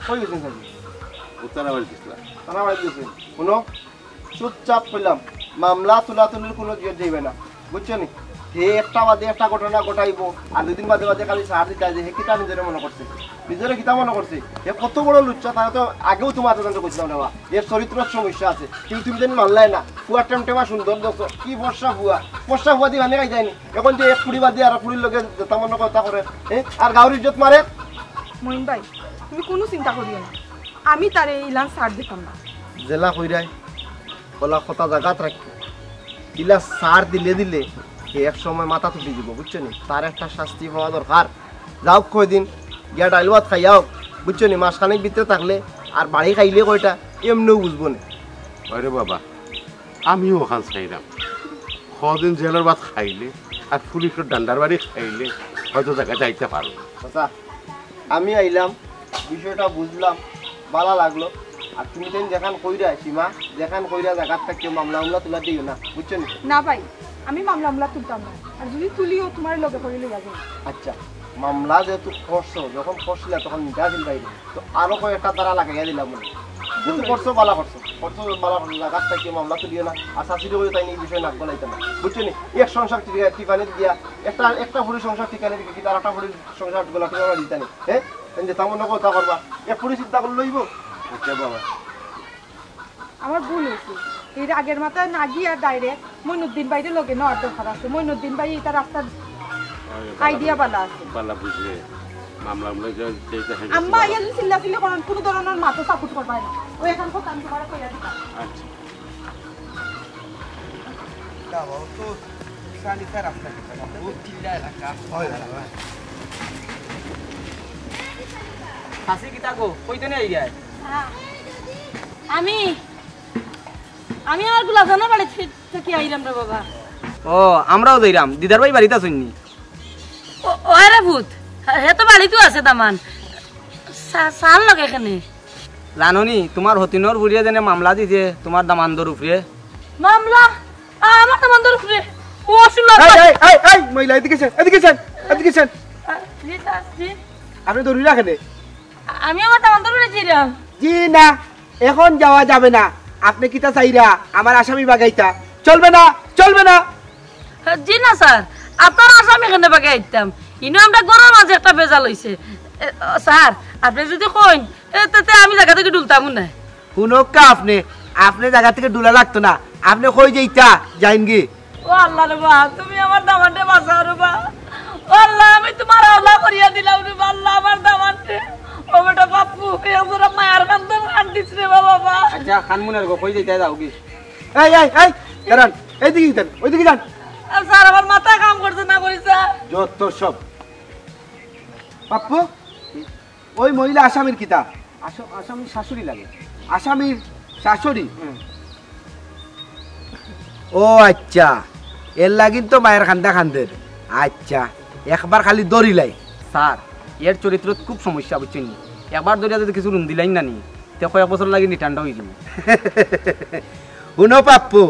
Speaker 7: কই গেছেন সাথী
Speaker 6: উত্তরা বাড়ি দিছিলা
Speaker 7: তারা বাড়ি গেছেন শুনো চুপচাপ কইলাম মামলা তুলাতুলির কোনো জিয়র যাইবে না বুঝছো নি হে একটা বাদে একটা ঘটনা ঘটাইবো আর দুদিন বাদে খালি সার দিতে যে হে কিতা নিজের মনে করছে নিজের কিতা মনে করছে হে কত বড় লুচ্চা তারা তো আগেও তোমার তদন্ত করছিলাম না এর চরিত্রের সমস্যা আছে কিন্তু তুমি যেন মানলাই না ফুয়া টেমটেমা সুন্দর দেখছো কি বর্ষা ফুয়া দিয়ে ভাঙে খাই যায়নি এখন যে এক ফুড়ি বাদ দিয়ে আর ফুড়ির লোকে যেটা মনে কথা করে আর গাঁর ইজ্জত মারে
Speaker 5: মইন ভাই তুমি কোনো চিন্তা করিও না আমি তারে এই লান ছাড় দিতাম না
Speaker 7: জেলা কইরাই বলা কথা জায়গাত রাখতো ইলা সার দিলে এক সময় মাথা তুটি দিব বুঝছো নি তার একটা শাস্তি হওয়া দরকার যাও কয়দিন গিয়া ডাইল ভাত খাইয়াও বুঝছো নি মাসখানেক ভিতরে থাকলে আর বাড়ি খাইলে কয়টা এমনিও বুঝবো না
Speaker 6: আরে বাবা আমিও ওখান চাইলাম কদিন জেলের ভাত খাইলে আর পুলিশের ডান্ডার বাড়ি খাইলে হয়তো জায়গা যাইতে পারো।
Speaker 7: আচ্ছা আমি আইলাম, বিষয়টা বুঝলাম, ভালো লাগলো। আর তুমি তো যেখান কইরা সীমা, যেখান কইরা জায়গার থেকে মামলা তুলা দিও না, বুঝছো নি?
Speaker 5: না ভাই, আমি মামলা তুলতাম না, আর যদি তুলিও তোমার লগে করে লইয়া যাবে।
Speaker 7: আচ্ছা মামলা যেহেতু করছো, যখন করছিলে তখন মিটাছিল বাইরে, তো আরো কয়েকটা দ্বারা লাগাইয়া দিলাম মনে। যেহেতু করছো বালা করছো জায়গার থেকে মামলা তুলিও না। আর শাশুড়ি করে তাই এই বিষয়ে নাক গলাইতে না, বুঝছো নি? এক সংসার ঠিকানে দিয়া একটা ভুড়ি সংসার ঠিকানে দিকে কি তার একটা ভুড়ির সংসার গোলা ঠিকানা দিতে নি? হ্যাঁ যে তেমন কথা করবা, এক ভুড়ি চিন্তা করে লইব। আচ্ছা বাবা
Speaker 5: আমার ভুল হয়েছে, এর আগের মাথায় না গিয়ে ডাইরেক্ট মইনুদ্দিন ভাইরে লগে নেওয়ার দরকার আছে। মইনুদ্দিন ভাই এটা রাস্তার আইডিয়া বালা আছে।
Speaker 6: বালা বুঝলে মামলা
Speaker 5: আম্মা ইয়াল চিল্লাচিল্লি করেন, কোনো ধরনের মাথা সাপোর্ট করবাই না। ওই এখন কথা আমি তোমার কইয়া দিতাম।
Speaker 6: আচ্ছা
Speaker 3: হাসি কি তাকো কইতে নেই যায়।
Speaker 4: আমি আমার গুলাজানা বাড়ি থেকে আইলাম রে বাবা।
Speaker 3: ও আমরাও যাইরাম, দিদার ভাই বাড়িতে আছেননি?
Speaker 4: ও রে ভূত, হে তো বাড়িতে আছে দামান। সাল লাগে এখানে
Speaker 3: জাননি তোমার হতিনর বুড়িয়ে যেনে মামলা দিছে তোমার দামান্দর উপরে।
Speaker 4: মামলা আমার দামান্দর উপরে? ও শুনল
Speaker 8: মহিলা এদিকে আপনি দৌড়ি রাখেন?
Speaker 4: আমি আমার দামান্দর উপরে ছিলাম।
Speaker 8: জি না, এখন যাওয়া যাবে না। আপনি কিতা চাইরা আমার আসামি বাগাইতা চলবে না, চলবে না।
Speaker 4: জি না স্যার, আপনার আসামি এখানে বাগে আইতাম, ইনো আমরা গরম মাঝে একটা ভেজাল হইছে। স্যার আপনি যদি কইন তাতে আমি জায়গা থেকে ডুলতাম না।
Speaker 8: শুনকা আপনি জায়গা থেকে ডুলা লাগতো না, আপনি কই যাইতা যাইন গে।
Speaker 4: ও আল্লাহ রে বা, তুমি আমার দামানটা বাঁচাও রে বা। ও আল্লাহ, আমি তোমার আল্লাহ করিয়া দিলাম রে বা। আল্লাহ আমার দামানটা, ও বেটা বাপু এজরা মায়ার কান্দন কান্দিস রে বাবা।
Speaker 3: আচ্ছা খানমুনের গো কই যাইতে যাও কি?
Speaker 8: দাঁড়ান, এইদিকে যান, ওইদিকে যান।
Speaker 4: স্যার আমার মাথা কাম করছে না করিছে
Speaker 8: যত সব পাপ্পু, ওই মহিলা আসামির কিতা?
Speaker 3: আসামি শাশুড়ি লাগে।
Speaker 8: আসামির শাশুড়ি? ও আচ্ছা, এর লাগিন তো মায়ের খান্দা খান্দের। আচ্ছা একবার খালি দৌড়িলাই।
Speaker 3: স্যার এর চরিত্র খুব সমস্যা বুঝছেন, একবার দরিয়া যদি কিছু রুন দিলাই না নি তে কয়েক বছর লাগে ঠান্ডা হয়ে যাবে।
Speaker 8: শুনো পাপ্পু,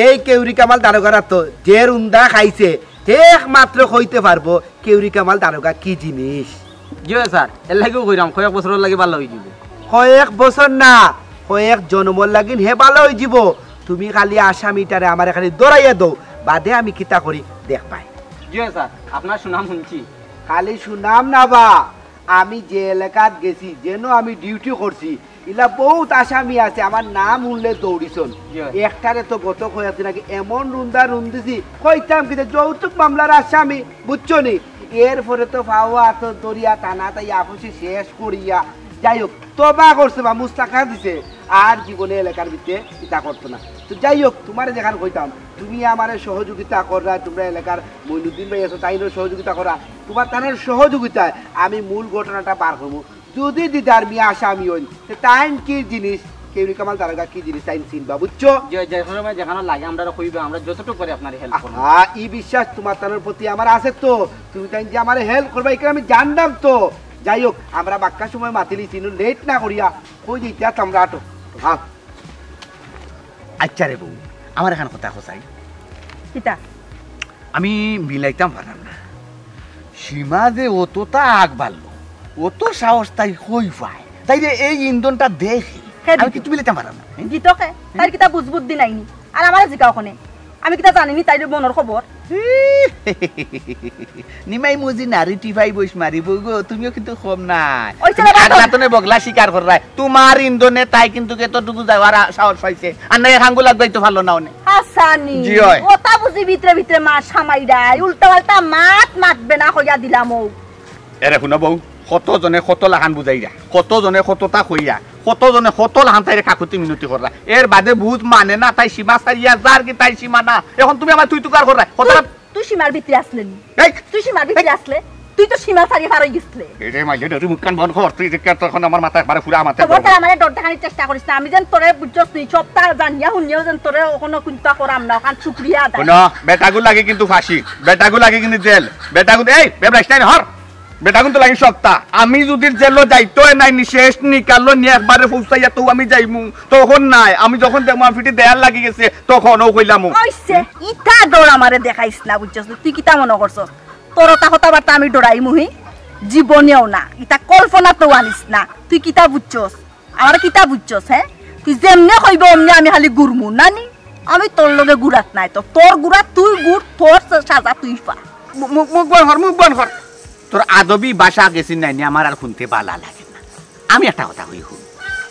Speaker 8: এই কেউরি কামাল দারোগারা তো যে রুন্দা খাইছে একমাত্র কইতে পারবো কেউরি কামাল দারোগা কি জিনিস।
Speaker 3: জি স্যার, এর লাগেও কইরাম কয়েক বছর লাগে ভালো হয়ে যাবে।
Speaker 8: কয়েক বছর না, কয়েক জন্মর লাগিন হে ভালো হয়ে যাব। তুমি খালি আসামিটারে আমার খালি দৌড়াইয়া দৌ, বাদে আমি কিতা করি দেখ পাই।
Speaker 3: জি স্যার, আপনার সুনাম শুনছি।
Speaker 8: খালি সুনাম না বা, আমি যে এলাকাত গেছি, যেন আমি ডিউটি করছি, ইলা বহুত আসামি আছে আমার নাম উনলে দৌড়িছন। একটারে তো গত হয়েছে নাকি এমন রুন্দা রুন্দিছি কইতাম কিন্তু যৌতুক মামলার আসামি, বুঝছো নি? এরপরে তো পাওয়া তো দরিয়া টানা তাই আপসি শেষ করিয়া যাই হোক তবা করছে বা মুস্তাকা দিছে, আর জীবনে এলাকার ভিতরে ইটা করতো না। তো যাই হোক, তোমার যেখানে কইতাম তুমি আমার সহযোগিতা করা, তোমরা এলাকার মইনুদ্দিন ভাই আছো তাইরও সহযোগিতা করা, তোমার তাদের সহযোগিতায় আমি মূল ঘটনাটা বার করবো। যদি দিদার মিয়া আসামি হইন টাইম কি জিনিস, কেউরি কামাল দারোগা কি জিনিস টাইম চিনবা, বুঝছো?
Speaker 3: যেখানে লাগে আমরা কইবা, আমরা যতটুকু পারি আপনার হেল্প করব।
Speaker 8: হ্যাঁ, এই বিশ্বাস তোমার তাদের প্রতি আমার আছে তো, তুমি তাই যে আমার হেল্প করবা এখানে আমি জানলাম তো। যাই হোক, আমরা বাক্কার সময় মাতিলি চিনু, লেট না করিয়া কই দিতে আমরা আটো। হ্যাঁ
Speaker 1: আচ্ছা রে বউ, আমার এখানে কথা কোথায়
Speaker 2: কিতা
Speaker 1: আমি মিলাইতাম পারলাম না। সীমা যে অতটা আগ বাড়লো, অত সাহস তাই হই পায়, তাই রে এই ইন্ধনটা দেখি আমি কিছু মিলাইতাম পারলাম না।
Speaker 2: গীতকে তার কিতা বুঝবুদ্ধি নাইনি, আর আমার জিকা ওখানে আমি কিতা জানিনি তাই মনের খবর।
Speaker 1: নিমাই মুজি নারী টিভাই বইস মারিব গো, তুমিও কিন্তু কম নাই।
Speaker 2: ওই ছেলেটা
Speaker 1: আগলাতনে বগলা শিকার করায় তোমার ইন্ধনে তাই কিন্তু এতটুকু যাওয়ার সাহস পাইছে, আর না হাঙ্গু লাগবাই তো ভালো নাও নে।
Speaker 2: হাসানি
Speaker 1: জি হয়।
Speaker 2: ওটা বুঝি ভিতরে ভিতরে মাছ সামাই দেয়, উল্টা পাল্টা মাতবে না কইয়া দিলাম। ও
Speaker 1: এরে শুনা বউ, কতজনে কত লাহান বুঝাইরা, কতজনে কতটা কইয়া, কতজনে কত লাহান তাইরে কাকুতি মিনতি করা, এর বাদে বুঝ মানে না তাই সীমা সারিয়া যার কি তাই সীমা না। এখন তুমি আমার তুই তুকার করা কথা।
Speaker 2: তুই সীমার ভিতরে আসলে নি? তুই সীমার ভিতরে আসলে তুই তো সীমা ছাড়ি পারই গেছলে
Speaker 1: এরে মাইয়া রে মুখ কান বন্ধ কর তুই যে তখন আমার মাথা একবারে পুরা মাথা
Speaker 2: তোর তো আমারে ডর দেখানোর চেষ্টা করিস না আমি যেন তোরে বুঝছস তুই সপ্তাহ জানিয়া হুনিয়াও যেন তোরে কোনো চিন্তা করাম না কারণ শুকরিয়া আদায়
Speaker 1: শোনো বেটাগু লাগে কিন্তু ফাঁসি বেটাগু লাগে কিন্তু জেল বেটাগু এই বেবরাইস্টাইন হর বেটাগু তো লাগে সপ্তাহ আমি যদি জেলও যাইতো নাই নিশেষ নিকালো নিয়ে একবারে পৌঁছাইয়া তো আমি যাইমু তখন নাই আমি যখন দেখমু আমি ফিটি দেয়াল লাগি গেছে তখনও কইলামু
Speaker 2: কইছে ইটা ডর আমারে দেখাইস না বুঝছস তুই কিতা মনে করছস তোর কথাবার্তা আমি ডরাই মুহি জীবনেও না ইটা কল্পনা তো আনিস না তুই কিতা বুঝছস আমার কিতা বুঝছস হ্যাঁ তুই যেমনে কইব অমনি আমি খালি গুরমু নানি আমি তোর লগে গুড়াত নাই তো তোর গুড়া তুই গুড় তোর সাজা তুই পা
Speaker 1: মুখ বন হর তোর আদবি ভাষা গেছি নাই আমার আর শুনতে ভালো লাগে না আমি একটা কথা কই শুন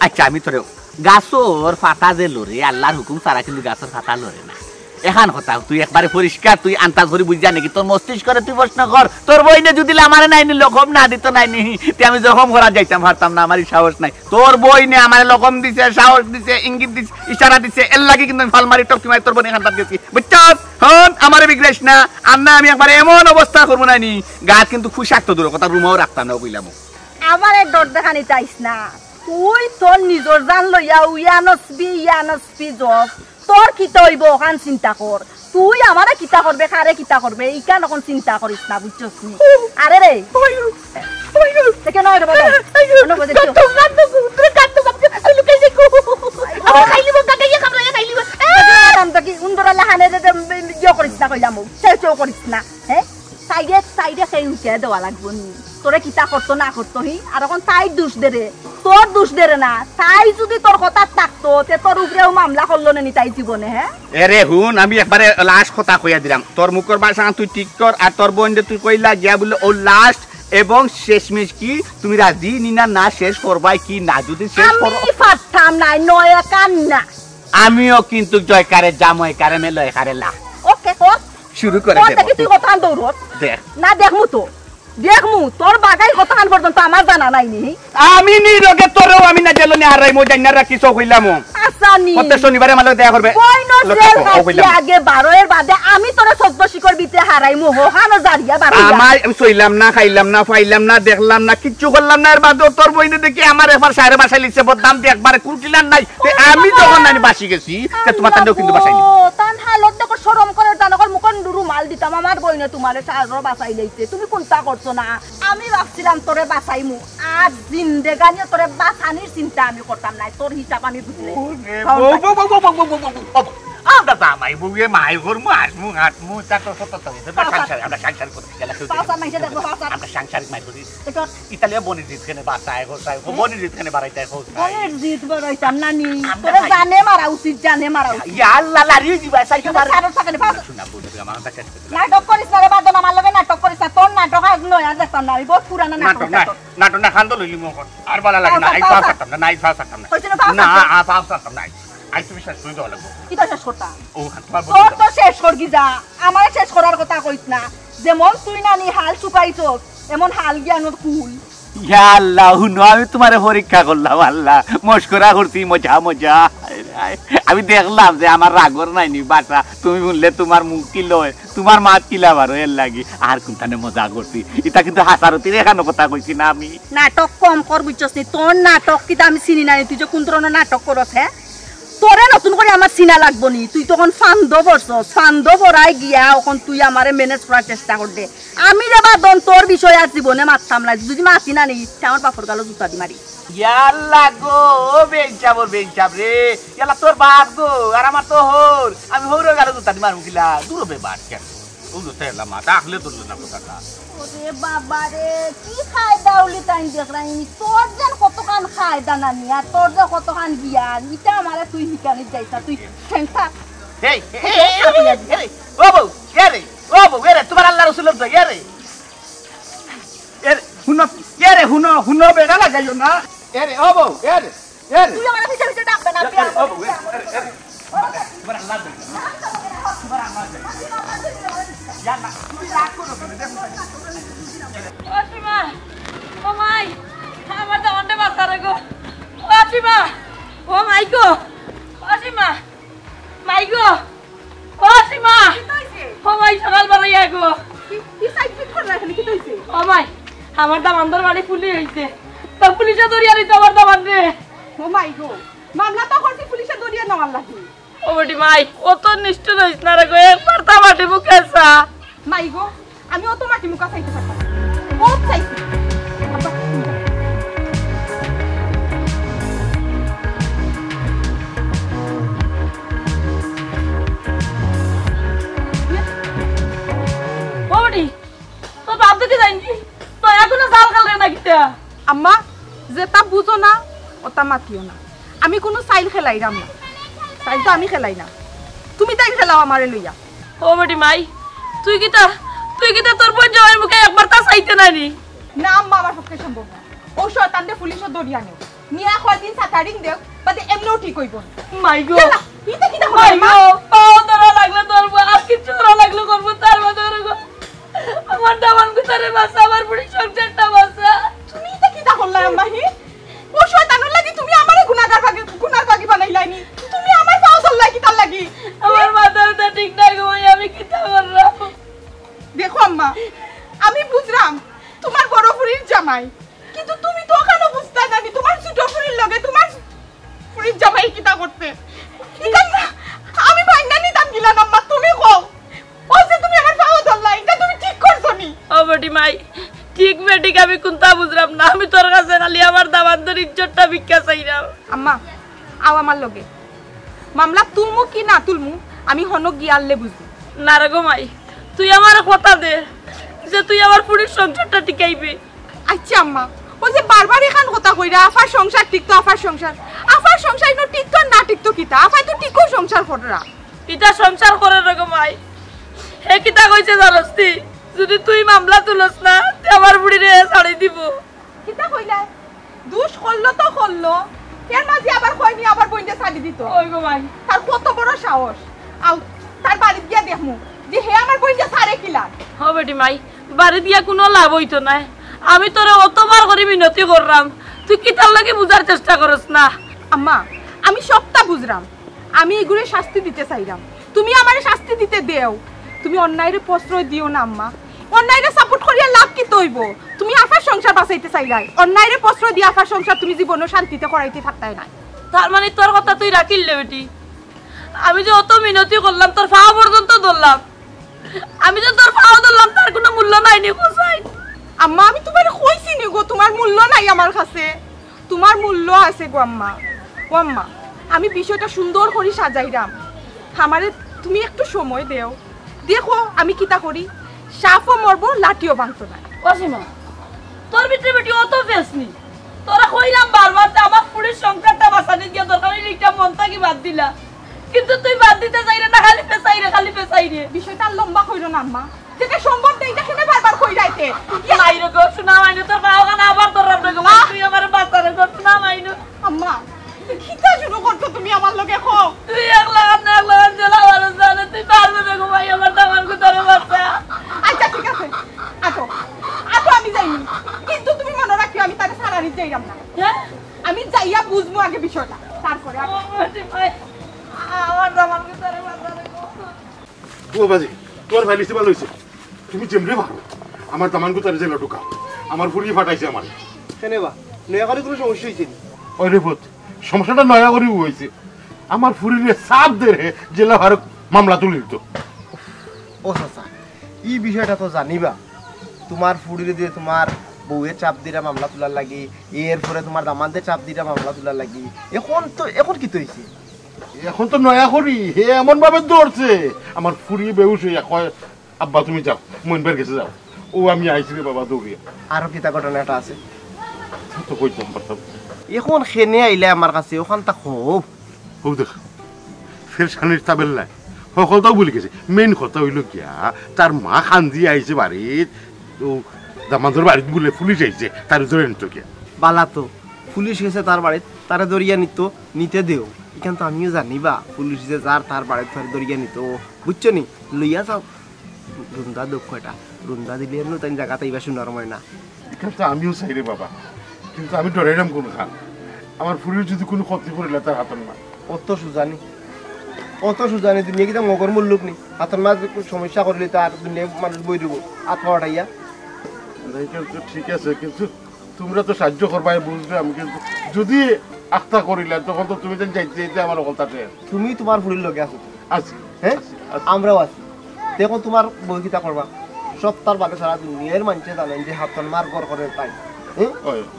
Speaker 1: আচ্ছা আমি তোরে গাছর পাতা যে লরে আল্লাহর হুকুম ছাড়া কিন্তু গাছের পাতা লরে না এখন কথা তুই একবারে পরিষ্কার তুই আন্তাজ করে বুঝ নাকি তোর মস্তিষ্ক করে তুই প্রশ্ন কর তোর বইনে যদি আমারে নাইনি লকম না দিত নাইনি তে আমি জখম করা যাইতাম পারতাম না আমারই সাহস নাই তোর বইনে আমারে লকম দিছে সাহস দিছে ইঙ্গিত দিছে ইশারা দিছে এর লাগি কিন্তু আমি ফালমারি টপকি মারি তোর বইনে খান্তাত গেছি বুঝছস হন আমারে বিগ্রেস না আর না আমি একবারে এমন অবস্থা করব নাইনি গাছ কিন্তু খুশাক্ত দূর কথা রুমও রাখতাম না কইলাম
Speaker 2: আমারে ডর দেখানি চাইস না তুই তোর নিজর জান লইয়া ইয়ানসবি জব তোর কি তৈব ওখান চিন্তা কর তুই আমারে কিতা করবে কারে কিতা করবে এইখান এখন চিন্তা করিস না বুঝছস নি আরে রে দেখে নয় রে বাবা কোন বজে উন্দরা লাহানে ইয়ে করিস না কইলাম চেও করিস না হ্যাঁ সাইডে সেই উঠে দেওয়া লাগবো নি তোরে কিতা করতো না করতো হি আর এখন তাই দোষ দেরে তোর দোষ দেরে না তাই যদি তোর কথা থাকতো তে তোর উপরেও মামলা করলো না নি তাই জীবনে হ্যাঁ
Speaker 1: এরে হুন আমি একবারে লাস্ট কথা কইয়া দিলাম তোর মুখের ভাষা তুই ঠিক কর আর তোর বোনকে তুই কইলা গিয়া বলে ও লাস্ট এবং শেষমেশ কি তুমি রাজি নিনা না শেষ করবাই কি না যদি শেষ করো
Speaker 2: আমি পারতাম না নয় কান না
Speaker 1: আমিও কিন্তু জয়কারে জাময় কারে মেলয় কারে লা
Speaker 2: ওকে কর
Speaker 1: শুরু করে দেব
Speaker 2: দেখি তুই কথা দৌড়ত
Speaker 1: দেখ
Speaker 2: না দেখমু তোর বাগাই কথা আন পর্যন্ত আমার জানা নাই নি
Speaker 1: আমি নি রগে তোরও আমি না জেলনি হারাই মো জান্নার রাখি সব কইলাম
Speaker 2: আসানি
Speaker 1: প্রত্যেক শনিবারে আমাদের দেখা করবে
Speaker 2: কইনো জেল কাটি আগে 12 এর বাদে আমি তোরে 14 শিকর বিতে হারাই মো হোহানো জারিয়া বাড়িয়া
Speaker 1: আমার আমি সইলাম না খাইলাম না ফাইলাম না দেখলাম না কিচ্ছু করলাম না এর বাদে তোর বইনে দেখি আমার একবার সাইরে বাসায় লিখছে বদনাম দিয়ে একবারে কুলটিলান নাই আমি যখন নানি বাসি গেছি তে তোমার তান্ডেও কিন্তু বাসাই নি
Speaker 2: তান হালত দেখো শরম করে তানকর মুখন রুমাল দিতাম আমার বইনে তোমারে সাজর বাসাই লইতে তুমি কোনটা করছো না আমি ভাবছিলাম তোরে বাসাইমু আর জিন্দেগানি তোরে বাসানির চিন্তা আমি করতাম না তোর হিসাব আমি বুঝলে
Speaker 1: আমরা জামাই বুয়ে মাই ঘর মাসমু হাতমু চাকর কত তো সংসার আমরা সংসার করতে গেলা
Speaker 2: পাসা মাইছে দেখো পাসা
Speaker 1: আমরা সাংসারিক মাই করি ইতালিয়া বনি জিতখানে বাসায় হোসায় বনি জিতখানে বাড়াইতে হোসায়
Speaker 2: বনের জিত বড়াইতাম না নি তোরে জানে মারা উচিত
Speaker 1: ইয়া আল্লাহ লারি দিবা সাইকে মার
Speaker 2: সারা সাকানে পাসা
Speaker 1: শুনা বলি আমার কাছে
Speaker 2: নাটক করিস না রে বাদন আমার লগে নাটক করিস না তোর নাটক আজ নয় আর দেখতাম না আমি বহুত পুরানা নাটক
Speaker 1: নাটক না খান্দ লইলি মো আর বলা লাগে না আই পাস করতাম না নাই পাস করতাম না না পাস করতাম না আই তুমি শেষ করে দাও লাগবো
Speaker 2: কিটা শেষ করতা
Speaker 1: ও তোমার
Speaker 2: তোর তো শেষ করগি যা আমার শেষ করার কথা কইস না যেমন তুই নানি হাল শুকাইছস এমন হাল জ্ঞানত কুল
Speaker 1: ইয়া আল্লাহ হুনো আমি তোমারে পরীক্ষা করলাম আল্লাহ মস্করা করছি মজা আমি দেখলাম যে আমার রাগর নাইনি বাসা তুমি বললে তোমার মুখ কি লয় তোমার মা কিলা বারো এর লাগি আর কোনখানে মজা করছি এটা কিন্তু হাসারতির এখানে কথা কইছি না আমি
Speaker 2: নাটক কম কর বুঝছস নি তোর নাটক কিটা আমি চিনি নাই তুই যে কোন ধরনের নাটক করছ হ্যাঁ তোরে নতুন করে আমার চিনা লাগবো নি তুই তখন ফান্দ বসছস ফান্দ ভরাই গিয়া এখন তুই আমারে ম্যানেজ করার চেষ্টা কর দে আমি রে বাদন তোর বিষয় আর জীবনে মারতাম না যদি মাতি না নি আমার বাপর গালো জুতা দি মারি
Speaker 1: ইয়াল্লা গো বেঞ্চাব রে ইয়ালা তোর বাপ গো আর আমার তো হোর আমি হোরে গালো জুতা দি মারমু কিলা দূর বে বাট কেন ও তো তেলা মাথা আখলে তুললো না কথাটা
Speaker 2: ওরে বাবা রে কি খাই দাউলি তাই দেখরাই তোর যেন কতখান খাই দানা নি আর তোর যে কতখান জ্ঞান এটা আমারে তুই হিকানি যাইতা তুই সেন্সার
Speaker 1: এই ও বউ ও বউ তোমার আল্লাহ রাসূল তো রে হুনো বেড়া লাগাইও না এরে ও বউ
Speaker 2: তুই আমার পিছে ডাকবে না
Speaker 1: ও বউ তোমার আল্লাহ তোমার আল্লাহ ইয়ালা তুমি রাগ করো দেখো
Speaker 4: অসীমা ও মাই আমার তো অন্ডে বাসারে গো অসীমা ও মাই গো অসীমা মাই গো অসীমা ও মাই সকাল বেলা গো
Speaker 2: কি সাইড
Speaker 5: করে এখানে কি হইছে
Speaker 4: ও মাই আমার দামানদার বাড়ি পুলিশ হইছে তা পুলিশে ধরিয়া দিতে আমার দামান রে
Speaker 5: ও মাই গো মামলা তো করছি পুলিশে দরিয়া নেওয়ার লাগি
Speaker 4: ও বেটি মাই অত নিষ্ঠুর হইছ না রে গো একবার তা মাটি মুখেছা
Speaker 5: মাই গো আমি অত মাটি মুখা চাইতে পারতাম বহুত চাইছি আব্বা
Speaker 4: ও বেটি তো বাপ দিতে যাইনি তো এখনো জাল কাল রে নাকি তা
Speaker 5: আম্মা যেটা বুঝো না ওটা মাতিও না আমি কোনো সাইল খেলাইরাম না সাইল তো আমি খেলাই না তুমি তাই খেলাও আমারে লইয়া
Speaker 4: ও বেটি মাই তুই কিটা তোর বোন জামাইয়ের মুখে একবার তা চাইতে নাইনি
Speaker 5: না আম্মা আমার পক্ষে সম্ভব না ও শয়তানদের পুলিশে দরিয়া নেও নিয়া কয়দিন সাতারিং দেও বাদে এমনিও ঠিক হইব না
Speaker 4: মাই গো
Speaker 5: খেলা ইটা কিটা
Speaker 4: মাই
Speaker 5: হয় মা
Speaker 4: গো পাও ধরা লাগলো তোর আর কিছু ধরা লাগলো করবো তার মধ্যে গো আমার দামান গুতারে বাসা আমার পুরি সংসারটা বাসা
Speaker 5: তুমি ইটা কিটা করলা আম্মা হি ও শয়তানের লাগি তুমি আমারে গুনার বাগি বানাইলাইনি তুমি আমার পাও চললাই কি তার লাগি
Speaker 4: আমার মাথাটা ঠিক নাই গো আমি কি তা করলাম
Speaker 5: দেখো আম্মা আমি বুঝলাম তোমার বড় ফুরির জামাই কিন্তু তুমি তো কেন বুঝতা জানি তোমার ছোট ফুরির লগে তোমার ফুরির জামাই কিটা করতে এটা না আমি ভাইনা নিতাম গিলা আম্মা তুমি কও ও যে তুমি আমার পাও ধরলা এটা তুমি ঠিক করছো নি
Speaker 4: ও বেটি মাই ঠিক বেটি আমি কোনটা বুঝলাম না আমি তোর কাছে খালি আমার দামানদের ইজ্জতটা ভিক্ষা চাইলাম
Speaker 5: আম্মা আও আমার লগে মামলা তুলমু কি না তুলমু আমি হনক গিয়াললে বুঝি
Speaker 4: না রে গো মাই তুই আমার কথা দে যে তুই আমার পুরির সংসারটা টিকাইবি
Speaker 5: আচ্ছা আম্মা ও যে বারবার এখান কথা কইরা আফার সংসার টিকতো আফার সংসার ইনো টিকতো না টিকতো কিতা আফাই তো টিকো সংসার কররা
Speaker 4: ইটা সংসার করে রে গো মাই হে কিতা কইছে জানোস তুই যদি তুই মামলা তুলস না তে আমার বুড়ি রে ছাড়ি দিব
Speaker 5: কিতা কইলা দুষ করলো তো করলো এর মাঝে আবার কইনি আবার বইন্ডে ছাড়ি দিত
Speaker 4: ওই গো মাই
Speaker 5: তার কত বড় সাহস আও তার বাড়ি গিয়া দেখমু যে হে আমার বইন্ডে ছাড়ে কিলা
Speaker 4: হ বেটি মাই বাড়ি দিয়া কোনো লাভ হইতো না আমি তোরে অতবার করে মিনতি করলাম তুই কিতার লাগে বুঝার চেষ্টা করস না
Speaker 5: আম্মা আমি সবটা বুঝরাম আমি এগুলো শাস্তি দিতে চাইরাম তুমি আমারে শাস্তি দিতে দেও তুমি অন্যায়ের প্রশ্রয় দিও না আম্মা অন্যায়ের সাপোর্ট করিয়া লাভ কি তৈব তুমি আফার সংসার বাঁচাইতে চাইলাই অন্যায়ের প্রশ্রয় দিয়ে আফার সংসার তুমি জীবনে শান্তিতে করাইতে থাকতাই নাই
Speaker 4: তার মানে তোর কথা তুই রাখিলে বেটি আমি যে অত মিনতি করলাম তোর ফাও পর্যন্ত ধরলাম আমি যে তোর ফাও ধরলাম তার কোনো মূল্য নাই নি কোসাই
Speaker 5: আম্মা আমি তোমার কইছি নি গো তোমার মূল্য নাই আমার কাছে তোমার মূল্য আছে গো আম্মা ও আম্মা আমি বিষয়টা সুন্দর করে সাজাইরাম আমারে তুমি একটু সময় দেও দেখো আমি কিতা করি সাফও মরবো লাঠিও ভাঙতো না
Speaker 4: অসীমা তোর ভিতরে বেটি অত ফেসনি তোরা কইলাম বারবার যে আমার পুরির সংসারটা বাঁচানি দিয়া দরকার এইটা মনটা কি বাদ দিলা কিন্তু তুই বাদ দিতে চাইরে না খালি পেছাইরে
Speaker 5: বিষয়টা লম্বা কইরো না আম্মা যেটা সম্ভব না এটা কেন বারবার কই যাইতে
Speaker 4: মাইরো গো শোনা মাইনো তোর বাবা গানা আবার ধরলাম রে গো তুই আমার বাচ্চারে গো শোনা মাইনো
Speaker 5: আম্মা কিতা শুরু করছো তুমি আমার লগে কও
Speaker 4: তুই একলা জেলা মানুষ জানে তুই পারবে না গো ভাই আমার দামান কোথায় বাচ্চা
Speaker 5: আচ্ছা ঠিক আছে আটো আমি যাইনি কিন্তু তুমি মনে রাখিও আমি তাকে সারা নিতে যাইরাম না
Speaker 4: হ্যাঁ
Speaker 5: আমি যাইয়া বুঝবো আগে বিষয়টা তারপরে
Speaker 4: আমার দামান কোথায় বাচ্চা রে গো
Speaker 6: ও বাজি তোর ভাই লিস্টে ভালো হয়েছে তুমি যেমনি ভালো আমার দামান কোথায় জেলে ঢোকা আমার ফুরিয়ে ফাটাইছে আমার
Speaker 7: কেনে বা নয়া করে কোনো সমস্যা হয়েছে
Speaker 6: ওই রে পুত সমস্যাটা নয়া করে হয়েছে আমার ফুরিয়ে সাপ দে জেলা ভারত মামলা তুলে দিত
Speaker 7: ও চাচা এই বিষয়টা তো জানিবা তোমার ফুড়িরে দিয়ে তোমার বউয়ের চাপ দিরা মামলা তোলার লাগি এরপরে তোমার দামানদের চাপ দিরা মামলা তোলার লাগি এখন কি তো হয়েছে
Speaker 6: এখন তো নয়া করি হে এমন ভাবে দৌড়ছে আমার ফুরিয়ে বেউস হইয়া কয় আব্বা তুমি যাও মইনবার গেছে যাও ও আমি আইছি রে বাবা দৌড়িয়ে
Speaker 7: আরো কিতা ঘটনা একটা আছে
Speaker 6: তো কইতাম পারতাম
Speaker 7: এখন খেনে আইলে আমার কাছে ওখান তা খুব
Speaker 6: ও দেখ ফের সানির তাবেল নাই সকলটাও বলে গেছে মেইন কথা হইল গিয়া তার মা খান্দি আইছে বাড়িত তো দামাদের বাড়িত বলে পুলিশ আইছে তার ধরে নিত গিয়া
Speaker 7: বালা তো পুলিশ গেছে তার বাড়িত তারা দরিয়া নিতে দেও এখান তো আমিও জানিবা পুলিশ যে যার তার বাড়িত দরিয়া নিত বুঝছো নি লইয়া যাও রুন্দা দক্ষটা রুন্দা দিলে তাই জায়গাতে এইবার শুনার হয় না
Speaker 6: এখান তো আমিও চাই রে বাবা কিন্তু আমি ডরাইলাম কোন খান আমার ফুরির যদি কোনো ক্ষতি করিলে তার হাতের মা
Speaker 7: অত সুজানি তুমি একদম মগর মূল্যক নি হাতের মাঝ সমস্যা করলে তার দুনিয়া মানুষ বই দেবো হাত পাওয়াটাইয়া
Speaker 6: কিন্তু ঠিক আছে, কিন্তু তোমরা তো সাহায্য করবাই বুঝলাম, কিন্তু যদি আস্থা করিলে তখন তো তুমি যেন যাইতে যাইতে আমার অকলতাতে
Speaker 7: তুমি তোমার ফুরির লগে আছো
Speaker 6: আছি।
Speaker 7: হ্যাঁ আমরাও আছি। দেখো তোমার বই কিতা করবা সপ্তাহ বাদে সারা দুনিয়ার মানুষে জানেন যে হাতন মার গড় করে তাই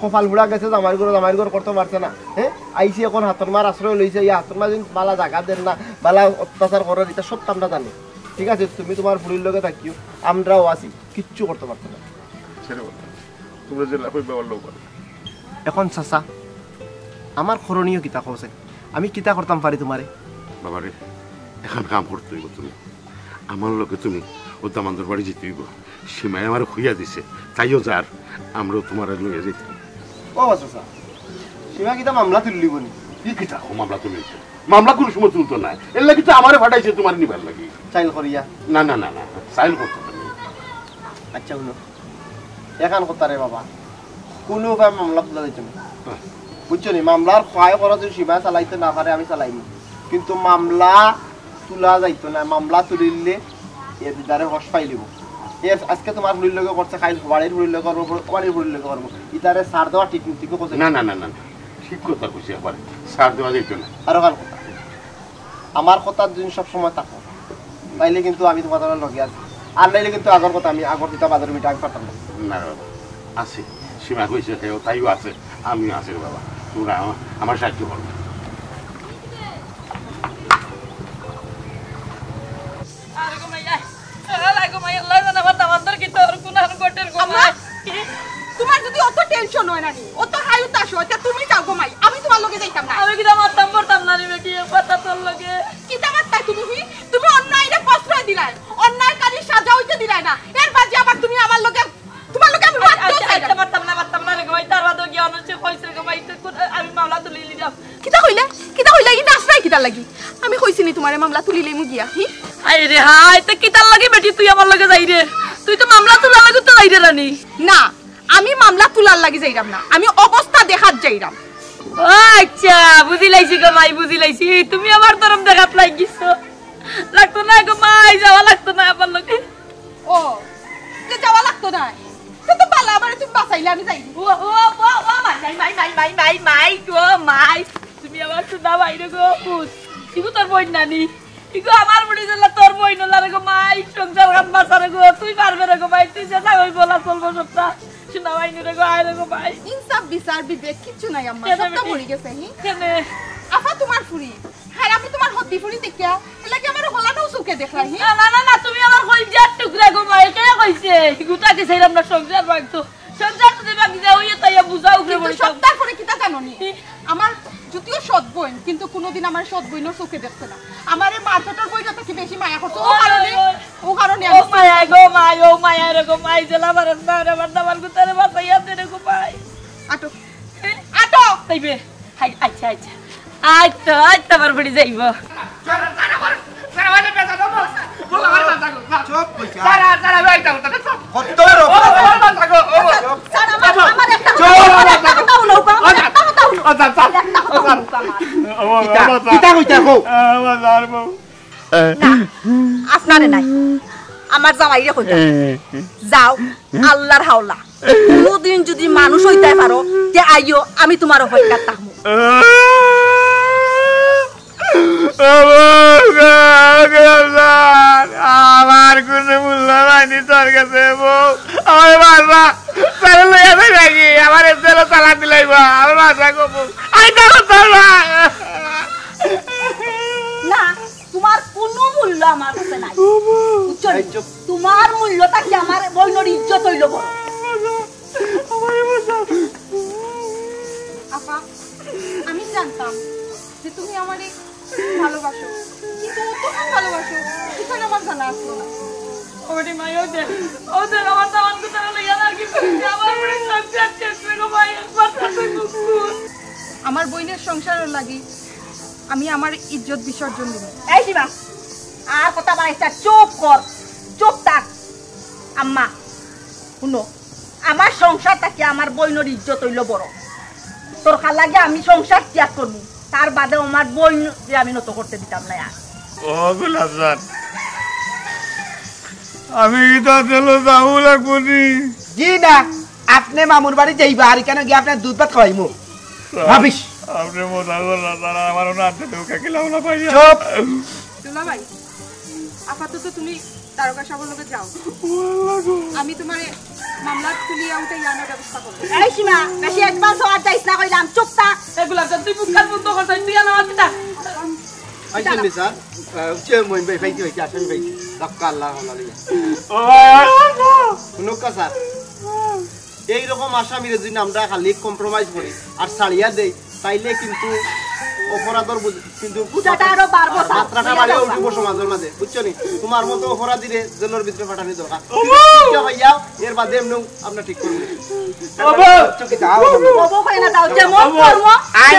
Speaker 7: কপাল বুড়া গেছে জামাইর ঘর করতে পারছে না। হ্যাঁ আইসি এখন হাতন মার আশ্রয় লইছে, এই হাতন মার বালা জায়গা দেন না, বালা অত্যাচার করার এটা সব আমরা জানি। ঠিক আছে, তুমি তোমার ফুরির লগে থাকিও, আমরাও আছি, কিচ্ছু করতে পারছো না।
Speaker 6: তোমরা যে লাফাই ব্যবহার লোক
Speaker 7: এখন চাচা আমার করণীয় কিতা কছে, আমি কিতা করতাম পারি তোমারে?
Speaker 6: বাবারে এখন কাম করতে হইব, তুমি আমার লোকে তুমি ও দামান্দর বাড়ি যেতে হইব। সীমায় আমার খুইয়া দিছে, তাইও যার আমরাও তোমার লইয়া যেতে।
Speaker 7: ও চাচা সীমা কিতা মামলা তুলিব নি?
Speaker 6: কি কিতা মামলা তুলি? মামলা কোনো সময় তুলতো না, এর লাগি তো আমারে ফাটাইছে তোমার নিবার লাগি।
Speaker 7: চাইল করিয়া?
Speaker 6: না না না না, চাইল করতে পারি।
Speaker 7: আচ্ছা শুনো, এখন কথা রে বাবা, কোনো উপায় মামলা তোলা যাইতো না, বুঝছো নি? মামলার সহায় করা যদি সীমা চালাইতে না পারে আমি চালাইব, কিন্তু মামলা তোলা যাইতো না। মামলা তুলিলে এর দ্বারে হস পাইলিব। এর আজকে তোমার ফুলির লগে করছে, খাইল বাড়ির ফুলির লগে করবো, বাড়ির ফুলির লগে করবো, ইতারে সার দেওয়া ঠিক ঠিক করছে
Speaker 6: না না না না, ঠিক কথা কইছি, আবার সার দেওয়া যাইতো না।
Speaker 7: আরো কাল কথা, আমার কথার দিন সব সময় থাকো, তাইলে কিন্তু আমি তোমার লগে আছি। আর নাইলে কিন্তু আগর কথা, আমি আগর দিতা বাজারে মিটা আমি পারতাম না।
Speaker 6: না বাবা আছে, সীমা কইছে তাইও আছে, আমিও আছি রে বাবা, তোমরা আমার সাহায্য করবে।
Speaker 5: তোমার যদি অত টেনশন হয় না, অত হাই উতাস হয়, তুমি যাও ঘুমাই, আমি তোমার লগে যাইতাম না।
Speaker 4: আমি কিটা মারতাম পড়তাম না রে বেটি, কথা তোর লগে
Speaker 5: কিতা মারতাই তুমি অন্যায়রে প্রশ্রয় দিলাই, অন্যায়কারী সাজা হইতে দিলাই না, এর বাজে আবার তুমি আমার লগে তোমার লগে আমি
Speaker 4: মারতাম না রে ভাই, তার বাদ গিয়া অনছে কইছে রে ভাই, আমি মামলা তুলি লিলাম।
Speaker 5: কিতা হইলা কি নাচনাই কিতা লাগি? আমি কইছিনি তোমারে মামলা তুলিলে মু গিয়া।
Speaker 4: হাই রে হাই, তে কিতার লাগি বেটি তুই আমার লগে যাই রে? তুই তো মামলা তুলার লাগি তো যাই রে রানী।
Speaker 5: না, আমি মামলা তুলার লাগি যাইরাম না, আমি অবস্থা দেখাত যাইরাম।
Speaker 4: আচ্ছা বুঝি লাইছি গো মাই, বুঝি লাইছি, তুমি আমার তরফ দেখাত লাগিছো। লাগতো না গো মাই, যাওয়া লাগতো না আমার লগে।
Speaker 5: ও যে যাওয়া লাগতো না, তো বালা আমারে তুমি বাঁচাইলে আমি যাই।
Speaker 4: ও ও ও ও মাই গো মাই, তুমি আমার সুদা বাইরে গো পুত, ইগো তোর বই নানি, ইগো আমার বুড়ি জলা তোর বই নলা রে গো মাই, সংসার গান বাঁচারে গো, তুই পারবে রে গো মাই, তুই যেটা ওই বলা চলবো সবটা শুনা বাইনি রে গো, আয় রে গো মাই।
Speaker 5: ইনসাফ বিচার বিবেক কিচ্ছু নাই আম্মা, সবটা ভুলি গেছে।
Speaker 4: কেনে
Speaker 5: আফা তোমার ফুরি, হ্যাঁ আমি তোমার হদ্দি ফুরি দেখিয়া এলাকি আমার গলাটাও চুকে দেখলাই।
Speaker 4: না না না না, তুমি আমার কইজার টুকরা গো মাই, কে কইছে গুটা কি চাইলাম না সংসার ভাগতো, সংসার যদি ভাগি যাও ইয়া তাইয়া বুঝাও উঠে বলি।
Speaker 5: সপ্তাহ করে কিতা জানোনি, আমার যদিও সৎ বোন, কিন্তু কোনোদিন আমার সৎ বোনও চোখে দেখছে না। আমার এই মারপেটের বইটা থেকে বেশি মায়া করছে, ও কারণে
Speaker 4: ও মায়া গো মাই, ও মায়া রে গো মাই, জেলা মারন না রে বান্দা বাল গুতারে বাসাইয়া দে রে গো মাই।
Speaker 5: আটো আটো
Speaker 4: তাইবে হাই, আচ্ছা আচ্ছা আচ্ছা আমার বড়ি যাইব।
Speaker 2: আপনারে নাই আমার জামাইরে কইতা যাও, আল্লাহর হাওলা, কোনদিন যদি মানুষ হইতে পারো যে আইও, আমি তোমার অপেক্ষা থাকবো।
Speaker 1: আমার কোনো মূল্য হয়নি তোর কাছে বউ, আমার বাসা তাহলে লইয়া যাই নাকি? আমার এসে তালা দিলাইব, আমার বাসা গো বউ, আমি তো
Speaker 2: না, তোমার কোনো মূল্য আমার কাছে নাই, বুঝছো? তোমার মূল্যটা কি আমার বইনের ইজ্জত হইল বড়।
Speaker 5: আপা আমি জানতাম যে তুমি আমারে ভালোবাসো, কিন্তু কতক্ষণ ভালোবাসো সেখানে আমার জানা আসলো না।
Speaker 4: ওরে মাই, ওদের আমার দামান গুতারে লইয়া না কি করছে, আমার বড়ি সংসার শেষ রে গো মাই, একবার তুই মুকুর।
Speaker 5: আমার বইনের সংসারের লাগি আমি আমার ইজ্জত বিসর্জন দিব।
Speaker 2: এই সীমা, আর কথা বাড়াইছা, চুপ কর, চুপ থাক। আম্মা শুনো, আমার সংসারটা কি আমার বইনের ইজ্জত হইল বড়? তোর লাগে আমি সংসার ত্যাগ করবো, তার বাদে আমার বইন আমি নত করতে দিতাম না।
Speaker 1: ও গুলাবজান, আমি তো চলো যাবো লাগবো নি।
Speaker 8: জি না আপনি মামুর বাড়ি যাইবা আর কেন গিয়ে আপনার দুধ ভাত খাওয়াইমু ভাবিস
Speaker 1: আপনি মজা করলেন তারা আমারও না আনতে ঢুকে গেলাম না ভাই
Speaker 8: চুপ
Speaker 5: দুলা ভাই আপাতত তুমি তারকা সাগর লগে যাও আমি তোমারে মামলা তুলিয়া উঠে জানার ব্যবস্থা করব
Speaker 2: এই সীমা বেশি অ্যাডভান্স হওয়ার যাইস না কইলাম চুপ থাক
Speaker 4: এগুলা তুই বুকাল বন্ধ করছ তুই না আছিস
Speaker 7: আইছেন নি স্যার উচ্চে মইন ভাই ভাই হইছে আসেন ভাই দক্কা আল্লাহ আলাইহি শুনুকা স্যার এই রকম আসামির যদি আমরা খালি কম্প্রোমাইজ করি আর ছাড়িয়া দেই তাইলে কিন্তু অপরাধর কিন্তু
Speaker 2: বুঝাটা আরো বাড়বো স্যার
Speaker 7: মাত্রাটা বাড়ে উঠব সমাজের মাঝে বুঝছো নি তোমার মতো অপরাধীরে জেলের ভিতরে পাঠানি দরকার ভাইয়া এর বাদে এমনি আমরা ঠিক করব
Speaker 8: চকি দাও
Speaker 2: ববো কই না দাও যেমন কর্ম
Speaker 8: আই